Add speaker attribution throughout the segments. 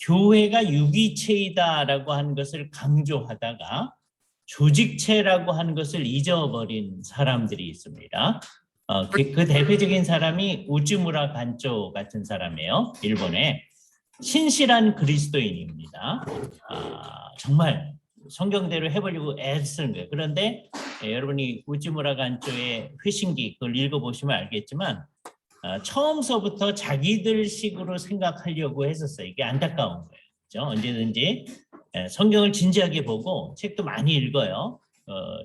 Speaker 1: 교회가 유기체이다라고 하는 것을 강조하다가 조직체라고 하는 것을 잊어버린 사람들이 있습니다. 그 대표적인 사람이 우찌무라 간조 같은 사람이에요. 일본의 신실한 그리스도인입니다. 정말 성경대로 해보려고 애를 쓰는 거예요. 그런데 여러분이 우찌무라 간조의 회신기 그걸 읽어보시면 알겠지만 처음서부터 자기들식으로 생각하려고 했었어요. 이게 안타까운 거예요. 그렇죠? 언제든지 성경을 진지하게 보고 책도 많이 읽어요.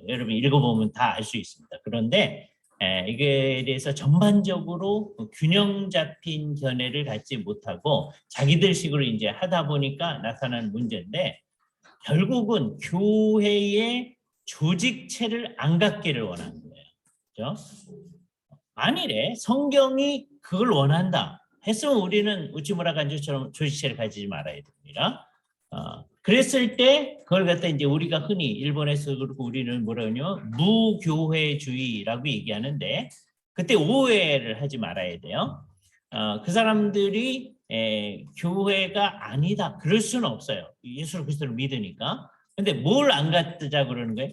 Speaker 1: 여러분 읽어보면 다 알 수 있습니다. 그런데 이게 대해서 전반적으로 균형 잡힌 견해를 갖지 못하고 자기들식으로 이제 하다 보니까 나타난 문제인데 결국은 교회의 조직체를 안 갖기를 원하는 거예요. 그렇죠? 만일에 성경이 그걸 원한다 했으면 우리는 우치무라 간조처럼 조직체를 가지지 말아야 됩니다. 그랬을 때 그걸 갖다 이제 우리가 흔히 일본에서 그렇고 우리는 뭐라 그러냐 무교회주의라고 얘기하는데 그때 오해를 하지 말아야 돼요. 그 사람들이 교회가 아니다 그럴 수는 없어요. 예수 그리스도를 믿으니까. 근데 뭘 안 갖자 그러는 거예요?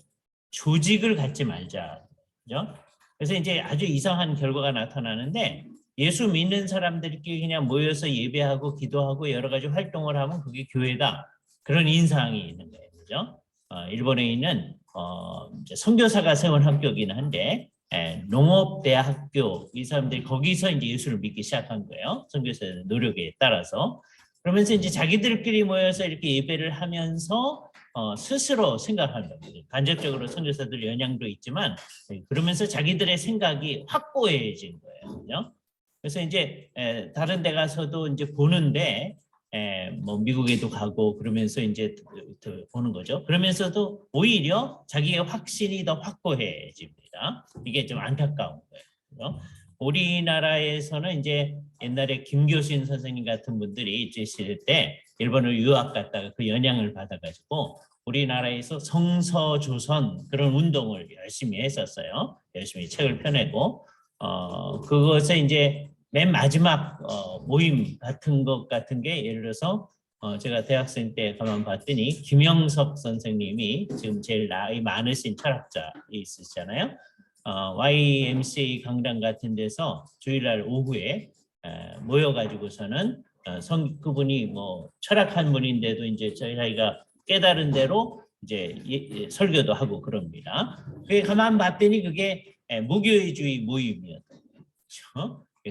Speaker 1: 조직을 갖지 말자. 그죠? 그래서 이제 아주 이상한 결과가 나타나는데 예수 믿는 사람들끼리 그냥 모여서 예배하고 기도하고 여러 가지 활동을 하면 그게 교회다. 그런 인상이 있는 거예요. 그죠? 일본에 있는 선교사가 세운 학교이긴 한데 농업대학교 이 사람들이 거기서 이제 예수를 믿기 시작한 거예요. 선교사의 노력에 따라서. 그러면서 이제 자기들끼리 모여서 이렇게 예배를 하면서 스스로 생각하는 거예요. 간접적으로 선교사들 영향도 있지만 그러면서 자기들의 생각이 확고해진 거예요. 그죠? 그래서 이제 다른 데 가서도 이제 보는데 뭐 미국에도 가고 그러면서 이제 보는 거죠. 그러면서도 오히려 자기의 확신이 더 확고해집니다. 이게 좀 안타까운 거예요. 그죠? 우리나라에서는 이제 옛날에 김교신 선생님 같은 분들이 있으실 때 일본을 유학 갔다가 그 영향을 받아가지고 우리나라에서 성서조선 그런 운동을 열심히 했었어요. 열심히 책을 펴내고 그것에 이제 맨 마지막 모임 같은 것 같은 게 예를 들어서 제가 대학생 때 가만 봤더니 김영석 선생님이 지금 제일 나이 많으신 철학자 있으시잖아요. YMCA 강당 같은 데서 주일날 오후에 모여가지고서는 그분이 뭐 철학한 분인데도 이제 저희가 깨달은 대로 이제 설교도 하고 그럽니다. 그게 가만 봤더니 그게 무교회주의 모임이었죠.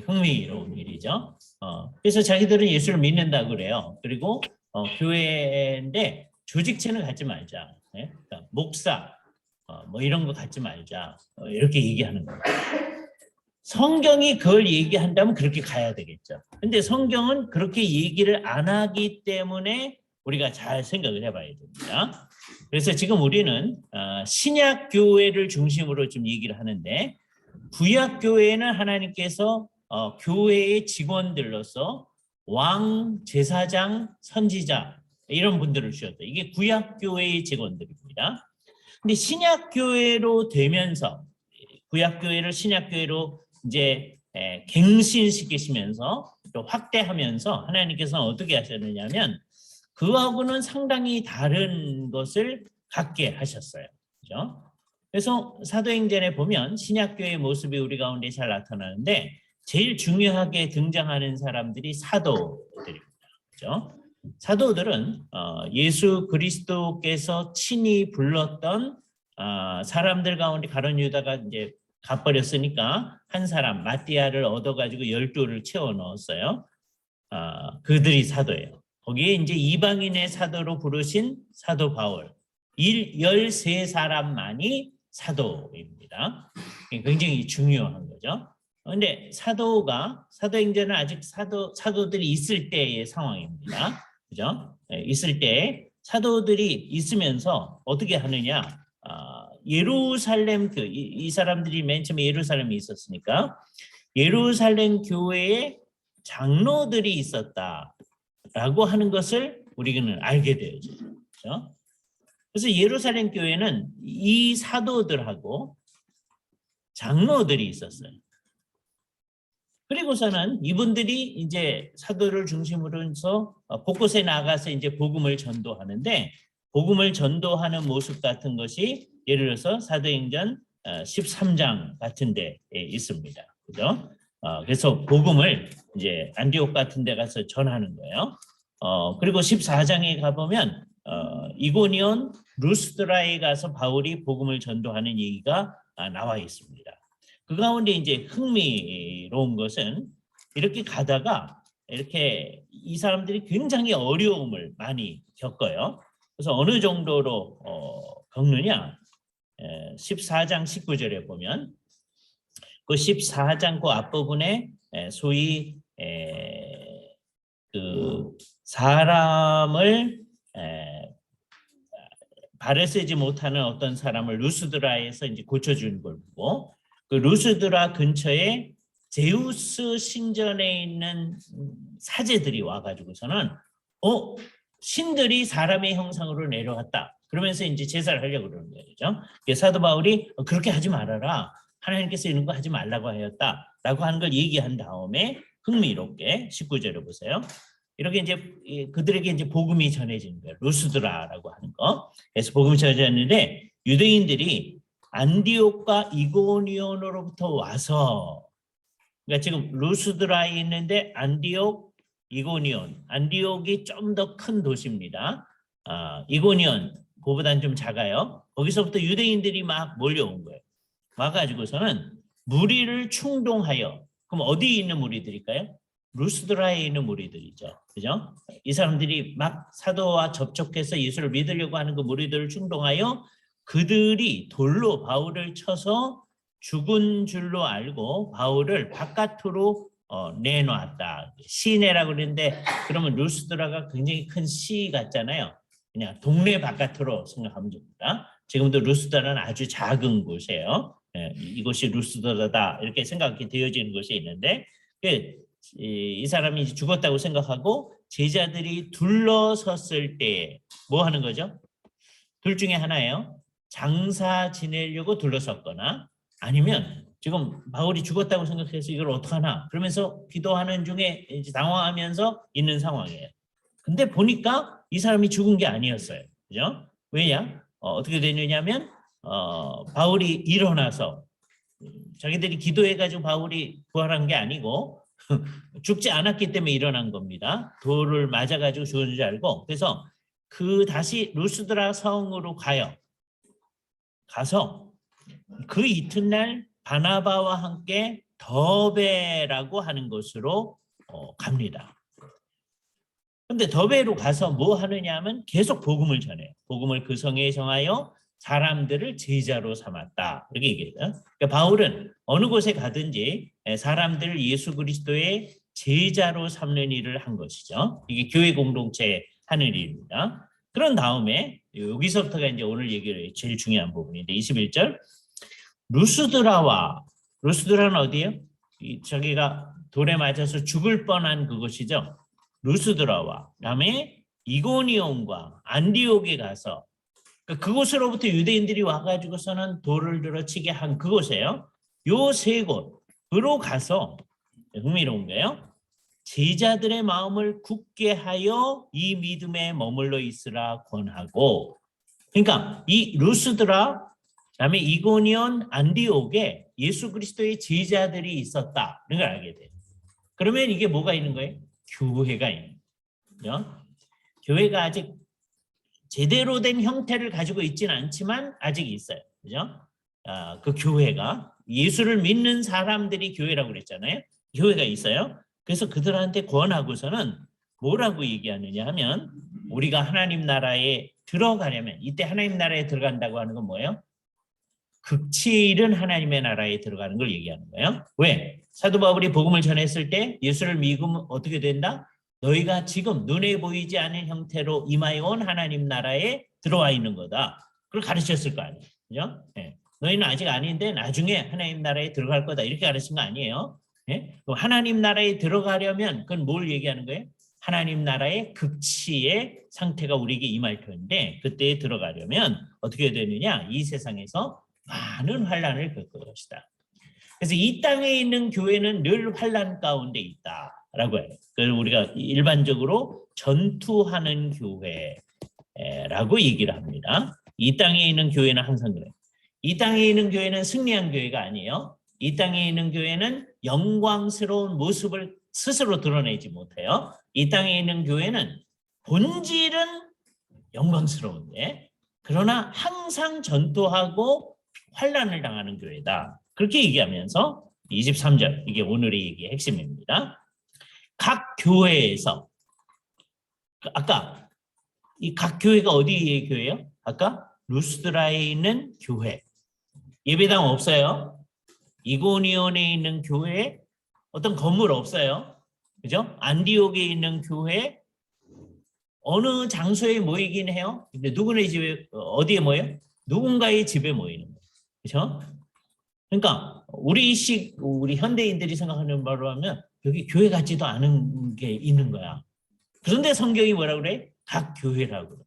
Speaker 1: 흥미로운 일이죠. 그래서 자기들은 예수를 믿는다 그래요. 그리고 교회인데 조직체는 갖지 말자. 그러니까 목사 뭐 이런 거 갖지 말자. 이렇게 얘기하는 거예요. 성경이 그걸 얘기한다면 그렇게 가야 되겠죠. 근데 성경은 그렇게 얘기를 안 하기 때문에 우리가 잘 생각을 해봐야 됩니다. 그래서 지금 우리는 신약 교회를 중심으로 좀 얘기를 하는데 구약 교회는 하나님께서 교회의 직원들로서 왕, 제사장, 선지자 이런 분들을 주셨다. 이게 구약 교회의 직원들입니다. 근데 신약 교회로 되면서 구약 교회를 신약 교회로 이제 갱신시키시면서 또 확대하면서 하나님께서는 어떻게 하셨느냐면 그하고는 상당히 다른 것을 갖게 하셨어요. 그렇죠? 그래서 사도행전에 보면 신약교회의 모습이 우리 가운데 잘 나타나는데 제일 중요하게 등장하는 사람들이 사도들입니다. 그렇죠? 사도들은 예수 그리스도께서 친히 불렀던 사람들 가운데 가룟 유다가 이제 가버렸으니까 한 사람 마띠아를 얻어가지고 12를 채워 넣었어요. 그들이 사도예요. 거기에 이제 이방인의 사도로 부르신 사도 바울 13사람만이 사도입니다. 굉장히 중요한 거죠. 그런데 사도행전은 아직 사도들이 있을 때의 상황입니다. 그죠? 있을 때 사도들이 있으면서 어떻게 하느냐? 예루살렘 이 사람들이 맨 처음에 예루살렘에 있었으니까 예루살렘 교회에 장로들이 있었다라고 하는 것을 우리는 알게 되죠. 그렇죠? 그래서 예루살렘 교회는 이 사도들하고 장로들이 있었어요. 그리고서는 이분들이 이제 사도를 중심으로 해서 곳곳에 나가서 이제 복음을 전도하는데, 복음을 전도하는 모습 같은 것이 예를 들어서 사도행전 13장 같은 데에 있습니다. 그죠? 그래서 복음을 이제 안디옥 같은 데 가서 전하는 거예요. 그리고 14장에 가보면 이고니온 루스드라에 가서 바울이 복음을 전도하는 얘기가 나와 있습니다. 그 가운데 이제 흥미로운 것은 이렇게 가다가 이렇게 이 사람들이 굉장히 어려움을 많이 겪어요. 그래서 어느 정도로 겪느냐? 14장 19절에 보면 그 14장 그 앞부분에 소위 그 사람을 발을 쓰지 못하는 어떤 사람을 루스드라에서 이제 고쳐주는 걸 보고, 그 루스드라 근처에 제우스 신전에 있는 사제들이 와가지고서는 신들이 사람의 형상으로 내려왔다. 그러면서 이제 제사를 하려고 그러는 거죠. 사도 바울이 그렇게 하지 말아라. 하나님께서 이런 거 하지 말라고 하였다. 라고 하는 걸 얘기한 다음에 흥미롭게 19절을 보세요. 이렇게 이제 그들에게 이제 복음이 전해지는 거예요. 루스드라라고 하는 거. 그래서 복음이 전해졌는데 유대인들이 안디옥과 이고니온으로부터 와서, 그러니까 지금 루스드라에 있는데 안디옥, 이고니온, 안디옥이 좀 더 큰 도시입니다. 이고니온 그보다는 좀 작아요. 거기서부터 유대인들이 막 몰려온 거예요. 와가지고서는 무리를 충동하여, 그럼 어디에 있는 무리들일까요? 루스드라에 있는 무리들이죠. 그죠? 이 사람들이 막 사도와 접촉해서 예수를 믿으려고 하는 그 무리들을 충동하여 그들이 돌로 바울을 쳐서 죽은 줄로 알고 바울을 바깥으로 내놓았다. 시내라고 그러는데, 그러면 루스드라가 굉장히 큰 시 같잖아요. 그냥 동네 바깥으로 생각하면 됩니다. 지금도 루스드라는 아주 작은 곳이에요. 이곳이 루스드라다 이렇게 생각이 되어지는 곳이 있는데, 이 사람이 죽었다고 생각하고 제자들이 둘러섰을 때 뭐 하는 거죠? 둘 중에 하나예요. 장사 지내려고 둘러섰거나, 아니면 지금 바울이 죽었다고 생각해서 이걸 어떡하나 그러면서 기도하는 중에 이제 당황하면서 있는 상황이에요. 근데 보니까 이 사람이 죽은 게 아니었어요. 그죠? 왜냐? 어떻게 되느냐면 바울이 일어나서, 자기들이 기도해가지고 바울이 부활한 게 아니고 죽지 않았기 때문에 일어난 겁니다. 돌을 맞아가지고 죽은 줄 알고. 그래서 다시 루스드라 성으로 가서 그 이튿날 바나바와 함께 더베라고 하는 곳으로 갑니다. 근데 더베로 가서 뭐 하느냐 하면 계속 복음을 전해요. 복음을 그 성에 정하여 사람들을 제자로 삼았다. 이렇게 얘기해요. 그러니까 바울은 어느 곳에 가든지 사람들을 예수 그리스도의 제자로 삼는 일을 한 것이죠. 이게 교회 공동체 하는 일입니다. 그런 다음에 여기서부터가 이제 오늘 얘기를 제일 중요한 부분인데 21절, 루스드라는 어디예요? 저기가 돌에 맞아서 죽을 뻔한 그곳이죠. 루스드라와 그다음에 이고니온과 안디옥에 가서 그곳으로부터 유대인들이 와가지고서는 돌을 들어치게 한 그곳이에요. 요 세 곳으로 가서 흥미로운 거예요. 제자들의 마음을 굳게 하여 이 믿음에 머물러 있으라 권하고, 그러니까 이 루스드라, 그다음에 이고니온, 안디옥에 예수 그리스도의 제자들이 있었다. 이걸 알게 돼요. 그러면 이게 뭐가 있는 거예요? 교회가 있는 거예요. 교회가 아직 제대로 된 형태를 가지고 있지는 않지만 아직 있어요. 그죠? 그 교회가, 예수를 믿는 사람들이 교회라고 그랬잖아요. 교회가 있어요. 그래서 그들한테 권하고서는 뭐라고 얘기하느냐 하면, 우리가 하나님 나라에 들어가려면, 이때 하나님 나라에 들어간다고 하는 건 뭐예요? 극치에 이른 하나님의 나라에 들어가는 걸 얘기하는 거예요. 왜? 사도 바울이 복음을 전했을 때 예수를 믿으면 어떻게 된다? 너희가 지금 눈에 보이지 않는 형태로 임하여 온 하나님 나라에 들어와 있는 거다. 그걸 가르쳤을 거 아니에요. 그죠? 네. 너희는 아직 아닌데 나중에 하나님 나라에 들어갈 거다. 이렇게 가르친 거 아니에요. 네? 하나님 나라에 들어가려면 그건 뭘 얘기하는 거예요? 하나님 나라의 극치의 상태가 우리에게 임할 텐데, 그때에 들어가려면 어떻게 되느냐? 이 세상에서 많은 환난을 겪을 것이다. 그래서 이 땅에 있는 교회는 늘 환난 가운데 있다라고 해요. 그걸 우리가 일반적으로 전투하는 교회라고 얘기를 합니다. 이 땅에 있는 교회는 항상 그래요. 이 땅에 있는 교회는 승리한 교회가 아니에요. 이 땅에 있는 교회는 영광스러운 모습을 스스로 드러내지 못해요. 이 땅에 있는 교회는 본질은 영광스러운데 그러나 항상 전투하고 환난을 당하는 교회다. 그렇게 얘기하면서 23절, 이게 오늘의 얘기의 핵심입니다. 각 교회에서, 아까 이 각 교회가 어디의 교회예요? 아까 루스드라에 있는 교회. 예배당 없어요. 이고니온에 있는 교회, 어떤 건물 없어요. 그죠? 안디옥에 있는 교회, 어느 장소에 모이긴 해요. 근데 누구네 집에, 어디에 모여요? 누군가의 집에 모이는 거예요. 그렇죠? 그러니까 우리 현대인들이 생각하는 바로 하면 여기 교회 같지도 않은 게 있는 거야. 그런데 성경이 뭐라고 그래? 각 교회라고 그래.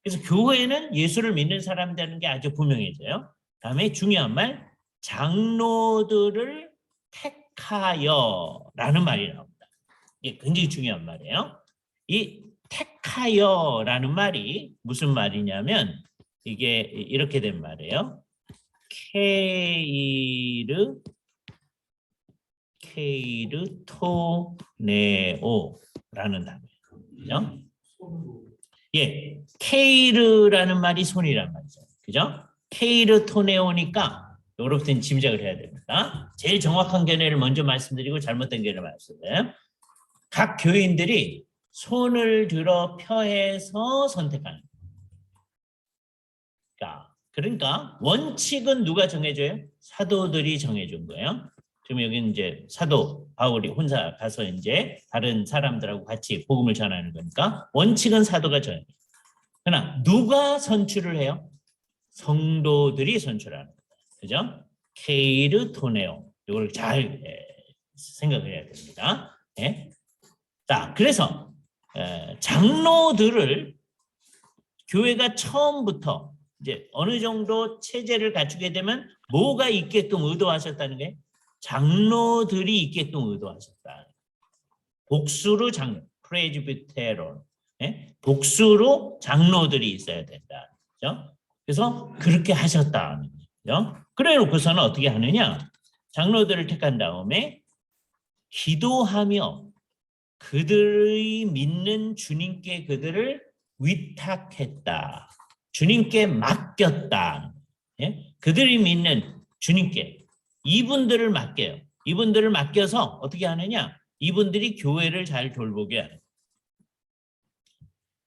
Speaker 1: 그래서 교회는 예수를 믿는 사람이라는 게 아주 분명해져요. 다음에 중요한 말, 장로들을 택하여라는 말이 나옵니다. 이게 굉장히 중요한 말이에요. 이 택하여라는 말이 무슨 말이냐면 이게 이렇게 된 말이에요. 케이르토네오라는 단어예요. 예, 케이르라는 말이 손이란 말이죠. 그죠? 케이르토네오니까 여러분들은 짐작을 해야 됩니다. 제일 정확한 견해를 먼저 말씀드리고 잘못된 견해를 말씀드려요. 각 교인들이 손을 들어 펴해서 선택하는 거예요. 그러니까 원칙은 누가 정해줘요? 사도들이 정해준 거예요. 지금 여기는 이제 사도 바울이 혼자 가서 이제 다른 사람들하고 같이 복음을 전하는 거니까 원칙은 사도가 정해요. 그러나 누가 선출을 해요? 성도들이 선출하는 거예요. 그죠? 케이르토네오. 이걸 잘 생각해야 됩니다. 네. 자, 그래서 장로들을 교회가 처음부터 이제 어느 정도 체제를 갖추게 되면 뭐가 있게끔 의도하셨다는 게 장로들이 있게끔 의도하셨다. 복수로 장로, 프레즈비테론, 복수로 장로들이 있어야 된다. 그렇죠? 그래서 그렇게 하셨다. 그렇죠? 그래 놓고서는 어떻게 하느냐? 장로들을 택한 다음에 기도하며 그들이 믿는 주님께 그들을 위탁했다. 주님께 맡겼다. 예? 그들이 믿는 주님께 이분들을 맡겨요. 이분들을 맡겨서 어떻게 하느냐? 이분들이 교회를 잘 돌보게 하는.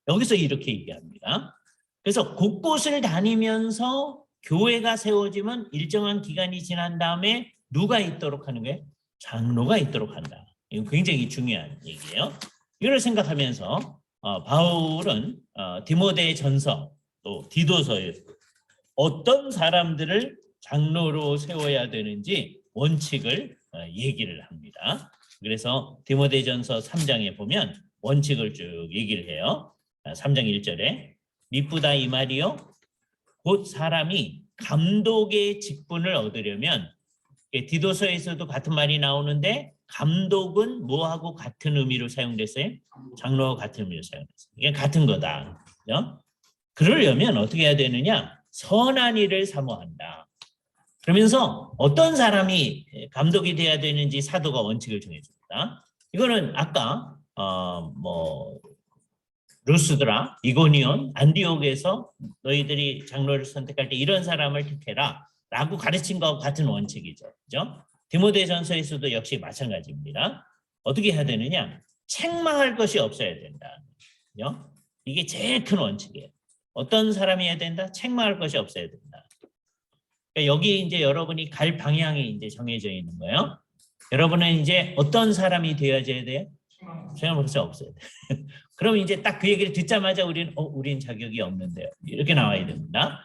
Speaker 1: 여기서 이렇게 얘기합니다. 그래서 곳곳을 다니면서 교회가 세워지면 일정한 기간이 지난 다음에 누가 있도록 하는 거예요? 장로가 있도록 한다. 이거 굉장히 중요한 얘기예요. 이걸 생각하면서 바울은 디모데 전서 또 디도서에 어떤 사람들을 장로로 세워야 되는지 원칙을 얘기를 합니다. 그래서 디모데전서 3장에 보면 원칙을 쭉 얘기를 해요. 3장 1절에 미쁘다 이 말이요 곧 사람이 감독의 직분을 얻으려면 디도서에서도 같은 말이 나오는데 감독은 뭐하고 같은 의미로 사용됐어요? 장로와 같은 의미로 사용됐어요. 이게 같은 거다. 그렇죠? 그러려면 어떻게 해야 되느냐? 선한 일을 사모한다. 그러면서 어떤 사람이 감독이 돼야 되는지 사도가 원칙을 정해줍니다. 이거는 아까 루스드라, 이고니온, 안디옥에서 너희들이 장로를 선택할 때 이런 사람을 택해라 라고 가르친 것과 같은 원칙이죠. 그죠? 디모데전서에서도 역시 마찬가지입니다. 어떻게 해야 되느냐? 책망할 것이 없어야 된다. 그죠? 이게 제일 큰 원칙이에요. 어떤 사람이 해야 된다? 책망할 것이 없어야 된다. 그러니까 여기 이제 여러분이 갈 방향이 이제 정해져 있는 거예요. 여러분은 이제 어떤 사람이 되어져야 돼요? 책망할 것이 없어야 돼요. 그럼 이제 딱 그 얘기를 듣자마자 우린 자격이 없는데요. 이렇게 나와야 됩니다.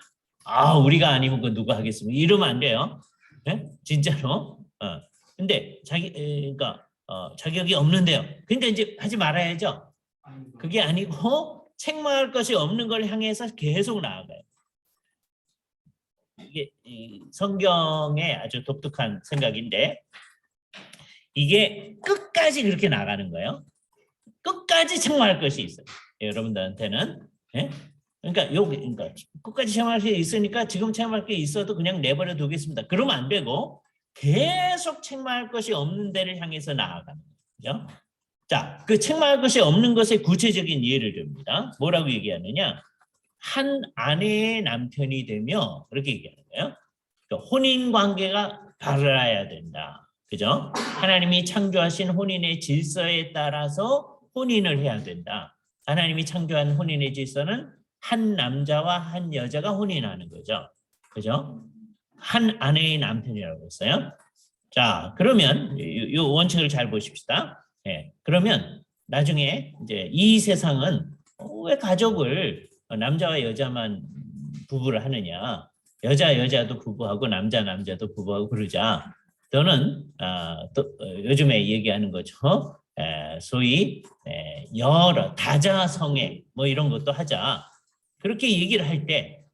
Speaker 1: 우리가 아니면 그 누가 하겠습니까? 이러면 안 돼요. 네? 진짜로. 근데 그러니까 자격이 없는데요. 그러니까 이제 하지 말아야죠. 그게 아니고 책망할 것이 없는 걸 향해서 계속 나아가요. 이게 이 성경의 아주 독특한 생각인데 이게 끝까지 그렇게 나가는 거예요. 끝까지 책망할 것이 있어요. 여러분들한테는. 예? 그러니까 여기 그러니까 끝까지 책망할 게 있으니까 지금 책망할 게 있어도 그냥 내버려 두겠습니다. 그러면 안 되고 계속 책망할 것이 없는 데를 향해서 나아가는 거죠. 자, 그 책망할 것이 없는 것의 구체적인 예를 듭니다. 뭐라고 얘기하느냐? 한 아내의 남편이 되며 그렇게 얘기하는 거예요. 그러니까 혼인 관계가 바라야 된다. 그죠? 하나님이 창조하신 혼인의 질서에 따라서 혼인을 해야 된다. 하나님이 창조한 혼인의 질서는 한 남자와 한 여자가 혼인하는 거죠. 그죠? 한 아내의 남편이라고 했어요. 자, 그러면 이 원칙을 잘 보십시다. 예, 그러면 나중에 이제 이 세상은 왜 가족을 남자와 여자만 부부를 하느냐? 여자도 부부하고 남자도 부부하고 그러자. 또는 요즘에 얘기하는 거죠. 소위 여러 다자성애 뭐 이런 것도 하자. 그렇게 얘기를 할 때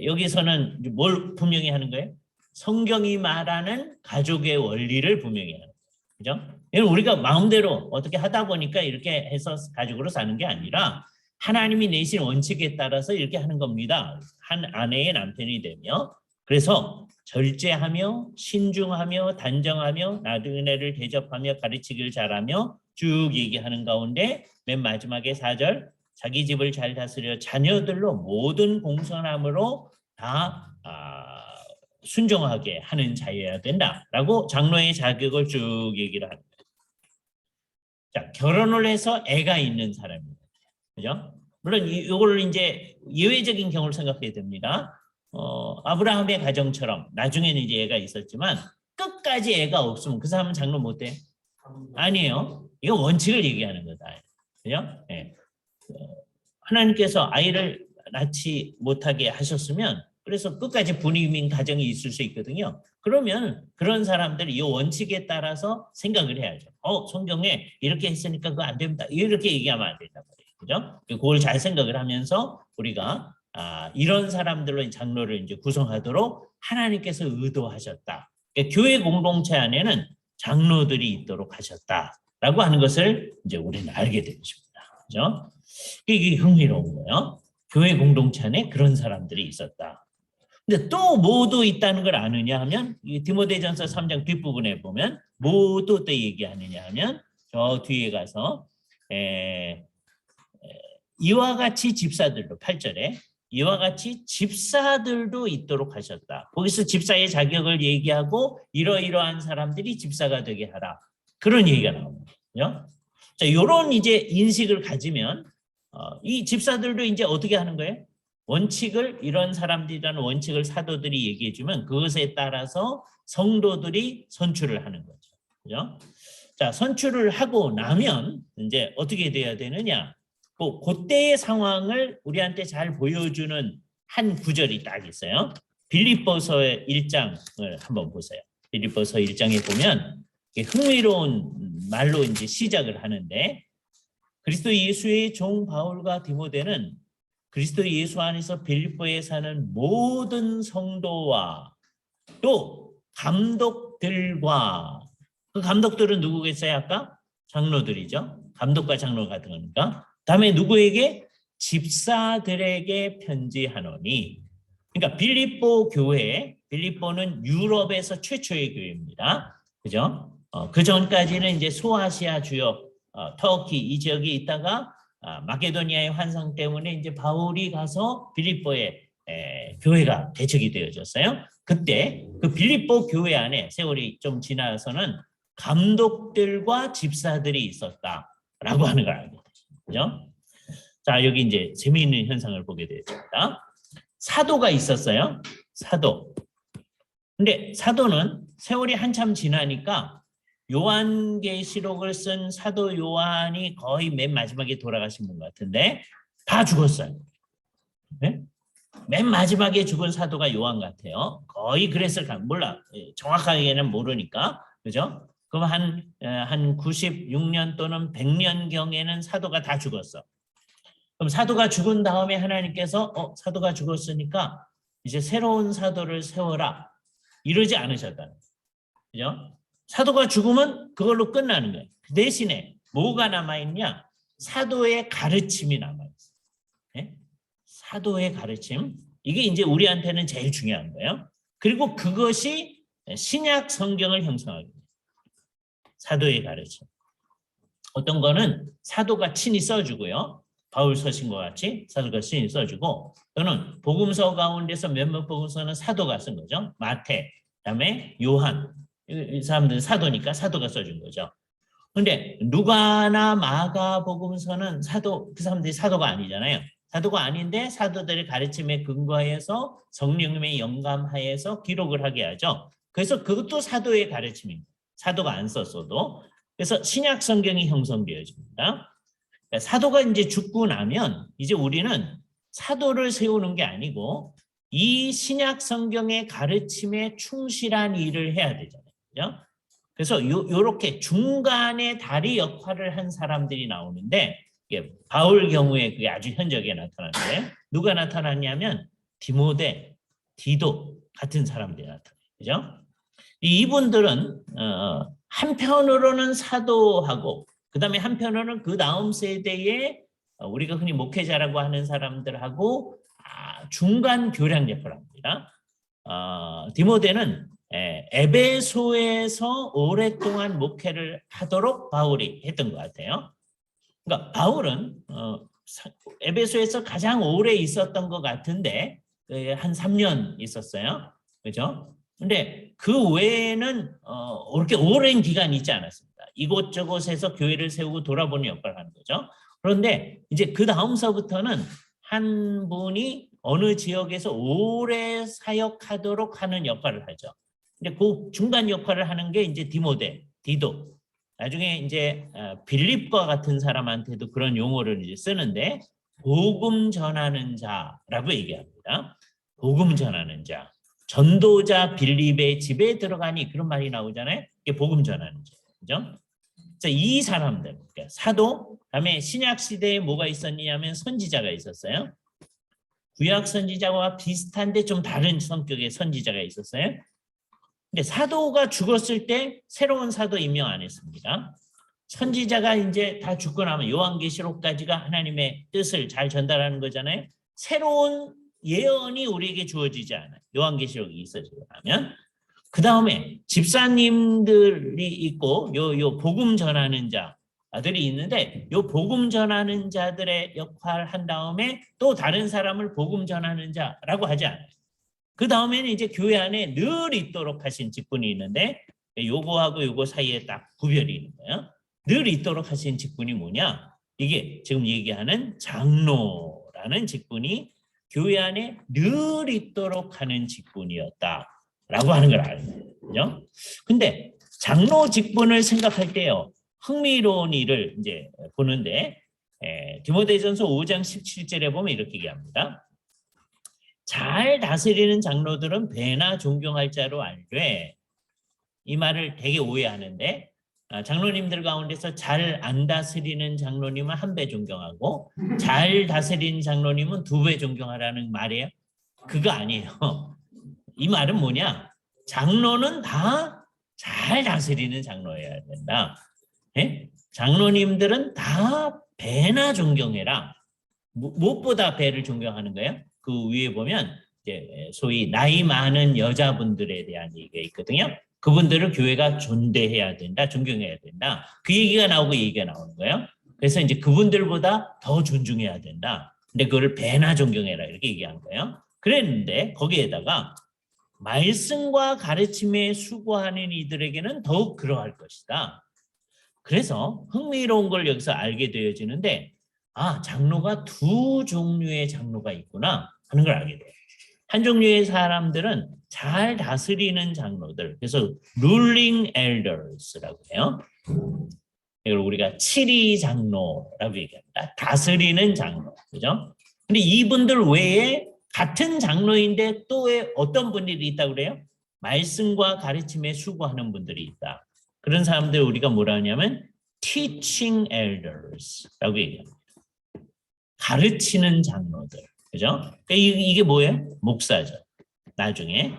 Speaker 1: 여기서는 뭘 분명히 하는 거예요? 성경이 말하는 가족의 원리를 분명히 하는 거예요. 그죠? 이건 우리가 마음대로 어떻게 하다 보니까 이렇게 해서 가족으로 사는 게 아니라 하나님이 내신 원칙에 따라서 이렇게 하는 겁니다. 한 아내의 남편이 되며 그래서 절제하며 신중하며 단정하며 나그네를 대접하며 가르치기를 잘하며 쭉 얘기하는 가운데 맨 마지막에 4절 자기 집을 잘 다스려 자녀들로 모든 공손함으로 다 순종하게 하는 자여야 된다라고 장로의 자격을 쭉 얘기를 합니다. 자, 결혼을 해서 애가 있는 사람입니다. 그죠? 물론 이걸 이제 예외적인 경우를 생각해야 됩니다. 아브라함의 가정처럼 나중에는 이제 애가 있었지만 끝까지 애가 없으면 그 사람은 장로 못 돼? 아니에요. 이거 원칙을 얘기하는 거다. 그죠? 네. 하나님께서 아이를 낳지 못하게 하셨으면 그래서 끝까지 분이민 가정이 있을 수 있거든요. 그러면 그런 사람들이 이 원칙에 따라서 생각을 해야죠. 성경에 이렇게 했으니까 그거 안 됩니다. 이렇게 얘기하면 안 된단 말이에요. 그죠? 그걸 잘 생각을 하면서 우리가 이런 사람들로 장로를 이제 구성하도록 하나님께서 의도하셨다. 그러니까 교회 공동체 안에는 장로들이 있도록 하셨다라고 하는 것을 이제 우리는 알게 되는 것입니다. 그죠? 이게 흥미로운 거예요. 교회 공동체 안에 그런 사람들이 있었다. 근데 또 뭐도 있다는 걸 아느냐 하면 디모데전서 3장 뒷부분에 보면 뭐도 또 얘기하느냐 하면 저 뒤에 가서 이와 같이 집사들도 8절에 이와 같이 집사들도 있도록 하셨다. 거기서 집사의 자격을 얘기하고 이러이러한 사람들이 집사가 되게 하라. 그런 얘기가 나옵니다. 자, 이런 이제 인식을 가지면 이 집사들도 이제 어떻게 하는 거예요? 원칙을 이런 사람들이라는 원칙을 사도들이 얘기해 주면 그것에 따라서 성도들이 선출을 하는 거죠. 그죠? 자, 선출을 하고 나면 이제 어떻게 돼야 되느냐? 그때의 상황을 우리한테 잘 보여주는 한 구절이 딱 있어요. 빌립보서의 1장을 한번 보세요. 빌립보서 1장에 보면 흥미로운 말로 이제 시작을 하는데 그리스도 예수의 종 바울과 디모데는 그리스도 예수 안에서 빌립보에 사는 모든 성도와 또 감독들과 그 감독들은 누구겠어요? 아까 장로들이죠. 감독과 장로 같은 거니까. 다음에 누구에게? 집사들에게 편지하노니. 그러니까 빌립보 교회, 빌립보는 유럽에서 최초의 교회입니다. 그죠? 그 전까지는 이제 소아시아 주요 터키 이 지역에 있다가 마케도니아의 환상 때문에 이제 바울이 가서 빌립보에 교회가 개척이 되어졌어요. 그때 그 빌립보 교회 안에 세월이 좀 지나서는 감독들과 집사들이 있었다라고 하는 걸 알게 되죠. 자, 여기 이제 재미있는 현상을 보게 되었습니다. 사도가 있었어요. 사도. 근데 사도는 세월이 한참 지나니까 요한계시록을 쓴 사도 요한이 거의 맨 마지막에 돌아가신 분 같은데 다 죽었어요. 네? 맨 마지막에 죽은 사도가 요한 같아요. 거의 그랬을까 몰라. 정확하게는 모르니까. 그죠? 그럼 한 96년 또는 100년경에는 사도가 다 죽었어. 그럼 사도가 죽은 다음에 하나님께서 사도가 죽었으니까 이제 새로운 사도를 세워라 이러지 않으셨다는 거예요. 그죠? 사도가 죽으면 그걸로 끝나는 거예요. 그 대신에 뭐가 남아있냐? 사도의 가르침이 남아있어요. 네? 사도의 가르침. 이게 이제 우리한테는 제일 중요한 거예요. 그리고 그것이 신약 성경을 형성하게 돼요. 사도의 가르침. 어떤 거는 사도가 친히 써주고요. 바울 서신과 같이 사도가 친히 써주고, 또는 복음서 가운데서 몇몇 복음서는 사도가 쓴 거죠. 마태, 그다음에 요한. 이 사람들은 사도니까 사도가 써준 거죠. 근데 누가나 마가 복음서는 그 사람들이 사도가 아니잖아요. 사도가 아닌데 사도들의 가르침에 근거해서 성령님의 영감하에서 기록을 하게 하죠. 그래서 그것도 사도의 가르침입니다. 사도가 안 썼어도. 그래서 신약 성경이 형성되어집니다. 사도가 이제 죽고 나면 이제 우리는 사도를 세우는 게 아니고 이 신약 성경의 가르침에 충실한 일을 해야 되잖아요. 그죠? 그래서 요렇게 중간에 다리 역할을 한 사람들이 나오는데, 이게 바울 경우에 그게 아주 현저하게 나타나는데, 누가 나타났냐면 디모데, 디도 같은 사람들이 나타나요. 그죠? 이분들은 한편으로는 사도하고, 그 다음에 한편으로는 그 다음 세대에 우리가 흔히 목회자라고 하는 사람들하고 중간 교량 역할을 합니다. 디모데는 에베소에서 오랫동안 목회를 하도록 바울이 했던 것 같아요. 그러니까 바울은 에베소에서 가장 오래 있었던 것 같은데 한 3년 있었어요. 그죠? 근데 그 외에는 그렇게 오랜 기간이 있지 않았습니다. 이곳저곳에서 교회를 세우고 돌아보는 역할을 하는 거죠. 그런데 이제 그 다음서부터는 한 분이 어느 지역에서 오래 사역하도록 하는 역할을 하죠. 근데 그 중간 역할을 하는 게 이제 디모데, 디도. 나중에 이제 빌립과 같은 사람한테도 그런 용어를 이제 쓰는데 복음 전하는 자라고 얘기합니다. 복음 전하는 자. 전도자 빌립의 집에 들어가니 그런 말이 나오잖아요. 이게 복음 전하는 자. 그죠? 자, 이 사람들, 그러니까 사도, 그다음에 신약 시대에 뭐가 있었냐면 선지자가 있었어요. 구약 선지자와 비슷한데 좀 다른 성격의 선지자가 있었어요. 근데 사도가 죽었을 때 새로운 사도 임명 안 했습니다. 선지자가 이제 다 죽고 나면 요한계시록까지가 하나님의 뜻을 잘 전달하는 거잖아요. 새로운 예언이 우리에게 주어지지 않아요. 요한계시록이 있어지고 나면. 그 다음에 집사님들이 있고 요 복음 전하는 자들이 있는데 요 복음 전하는 자들의 역할을 한 다음에 또 다른 사람을 복음 전하는 자라고 하지 않아요. 그 다음에는 이제 교회 안에 늘 있도록 하신 직분이 있는데 요거하고 요거 사이에 딱 구별이 있는 거예요. 늘 있도록 하신 직분이 뭐냐? 이게 지금 얘기하는 장로라는 직분이 교회 안에 늘 있도록 하는 직분이었다라고 하는 걸 알죠. 근데 장로 직분을 생각할 때요. 흥미로운 일을 이제 보는데 디모데전서 5장 17절에 보면 이렇게 얘기합니다. 잘 다스리는 장로들은 배나 존경할 자로 알되, 이 말을 되게 오해하는데 장로님들 가운데서 잘 안 다스리는 장로님은 한 배 존경하고 잘 다스리는 장로님은 2배 존경하라는 말이에요. 그거 아니에요. 이 말은 뭐냐? 장로는 다 잘 다스리는 장로여야 된다. 예? 장로님들은 다 배나 존경해라. 무엇보다 배를 존경하는 거예요? 그 위에 보면 이제 소위 나이 많은 여자분들에 대한 얘기가 있거든요. 그분들을 교회가 존대해야 된다, 존경해야 된다. 그 얘기가 나오고 얘기가 나오는 거예요. 그래서 이제 그분들보다 더 존중해야 된다. 근데 그거를 배나 존경해라 이렇게 얘기한 거예요. 그랬는데 거기에다가 말씀과 가르침에 수고하는 이들에게는 더욱 그러할 것이다. 그래서 흥미로운 걸 여기서 알게 되어지는데 장로가 2 종류의 장로가 있구나 하는 걸 알게 돼요. 한 종류의 사람들은 잘 다스리는 장로들, 그래서 ruling elders라고 해요. 이걸 우리가 치리 장로라고 얘기합니다. 다스리는 장로, 그죠? 근데 이분들 외에 같은 장로인데 또 어떤 분들이 있다고 그래요? 말씀과 가르침에 수고하는 분들이 있다. 그런 사람들 우리가 뭐라 하냐면 teaching elders라고 얘기합니다. 가르치는 장로들, 그죠? 그러니까 이게 뭐예요? 목사죠. 나중에.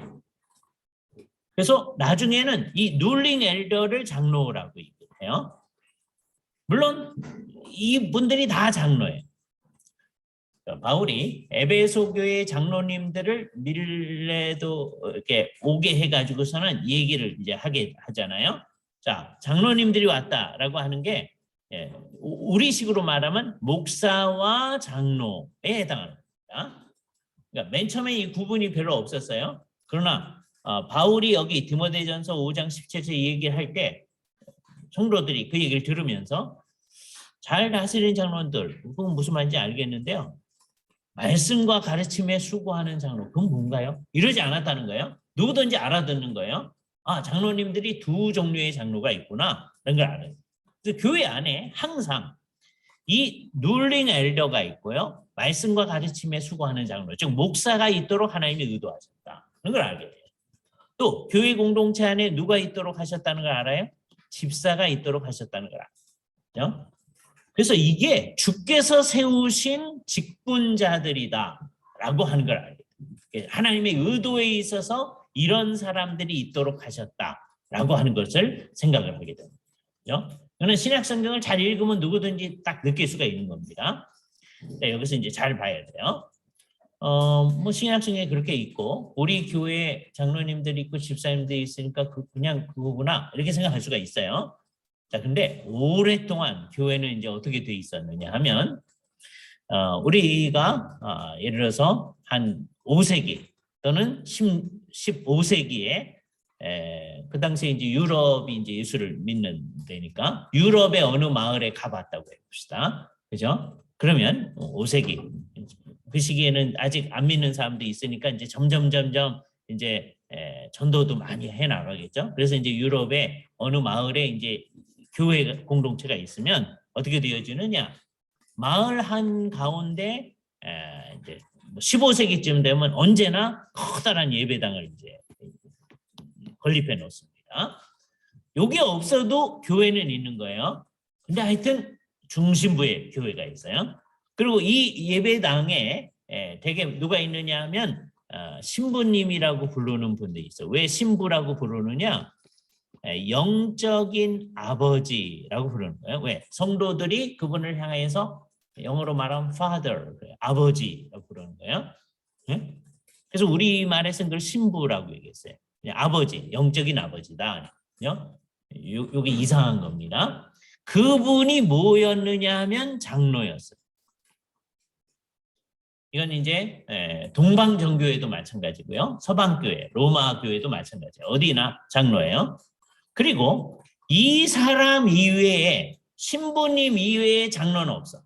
Speaker 1: 그래서 나중에는 이 룰링 엘더를 장로라고 얘기해요. 물론 이분들이 다 장로예요. 바울이 에베소 교회 장로님들을 밀레도 이렇게 오게 해가지고서는 얘기를 이제 하게 하잖아요. 자, 장로님들이 왔다라고 하는 게 우리식으로 말하면 목사와 장로에 해당합니다. 그러니까 맨 처음에 이 구분이 별로 없었어요. 그러나 바울이 여기 디모데전서 5장 17절 얘기를 할 때 성도들이 그 얘기를 들으면서 잘 다스리는 장로들, 그건 무슨 말인지 알겠는데요. 말씀과 가르침에 수고하는 장로, 그건 뭔가요? 이러지 않았다는 거예요. 누구든지 알아듣는 거예요. 아, 장로님들이 두 종류의 장로가 있구나. 이런 걸 알아요. 그래서 교회 안에 항상 이 룰링 엘더가 있고요. 말씀과 가르침에 수고하는 장로, 즉 목사가 있도록 하나님이 의도하셨다. 그런 걸 알게 돼요. 또 교회 공동체 안에 누가 있도록 하셨다는 걸 알아요? 집사가 있도록 하셨다는 걸 알아요. 그래서 이게 주께서 세우신 직분자들이다라고 하는 걸 알게 돼요. 하나님의 의도에 있어서 이런 사람들이 있도록 하셨다라고 하는 것을 생각을 하게 됩니다. 저는 신약 성경을 잘 읽으면 누구든지 딱 느낄 수가 있는 겁니다. 네, 여기서 이제 잘 봐야 돼요. 뭐 신약 성경에 그렇게 있고 우리 교회 장로님들이 있고 집사님들이 있으니까 그냥 그거구나 이렇게 생각할 수가 있어요. 자, 근데 오랫동안 교회는 이제 어떻게 돼 있었느냐 하면 우리가 예를 들어서 한 5세기 또는 15세기에 그 당시에 이제 유럽이 이제 예수를 믿는 데니까 유럽의 어느 마을에 가봤다고 해봅시다. 그죠? 그러면 5세기 그 시기에는 아직 안 믿는 사람도 있으니까 이제 점점 이제 전도도 많이 해 나가겠죠. 그래서 이제 유럽의 어느 마을에 이제 교회 공동체가 있으면 어떻게 되어지느냐? 마을 한 가운데 이제 15세기쯤 되면 언제나 커다란 예배당을 이제 건립해 놓습니다. 여기 없어도 교회는 있는 거예요. 근데 하여튼 중심부에 교회가 있어요. 그리고 이 예배당에 대개 누가 있느냐 하면 신부님이라고 부르는 분들이 있어요. 왜 신부라고 부르느냐? 영적인 아버지라고 부르는 거예요. 왜? 성도들이 그분을 향해서 영어로 말하면 father, 아버지라고 부르는 거예요. 그래서 우리말에서는 그걸 신부라고 얘기했어요. 아버지, 영적인 아버지다. 여기 이상한 겁니다. 그분이 뭐였느냐 하면 장로였어요. 이건 이제 동방정교회도 마찬가지고요. 서방교회, 로마교회도 마찬가지예요. 어디나 장로예요. 그리고 이 사람 이외에 신부님 이외에 장로는 없어.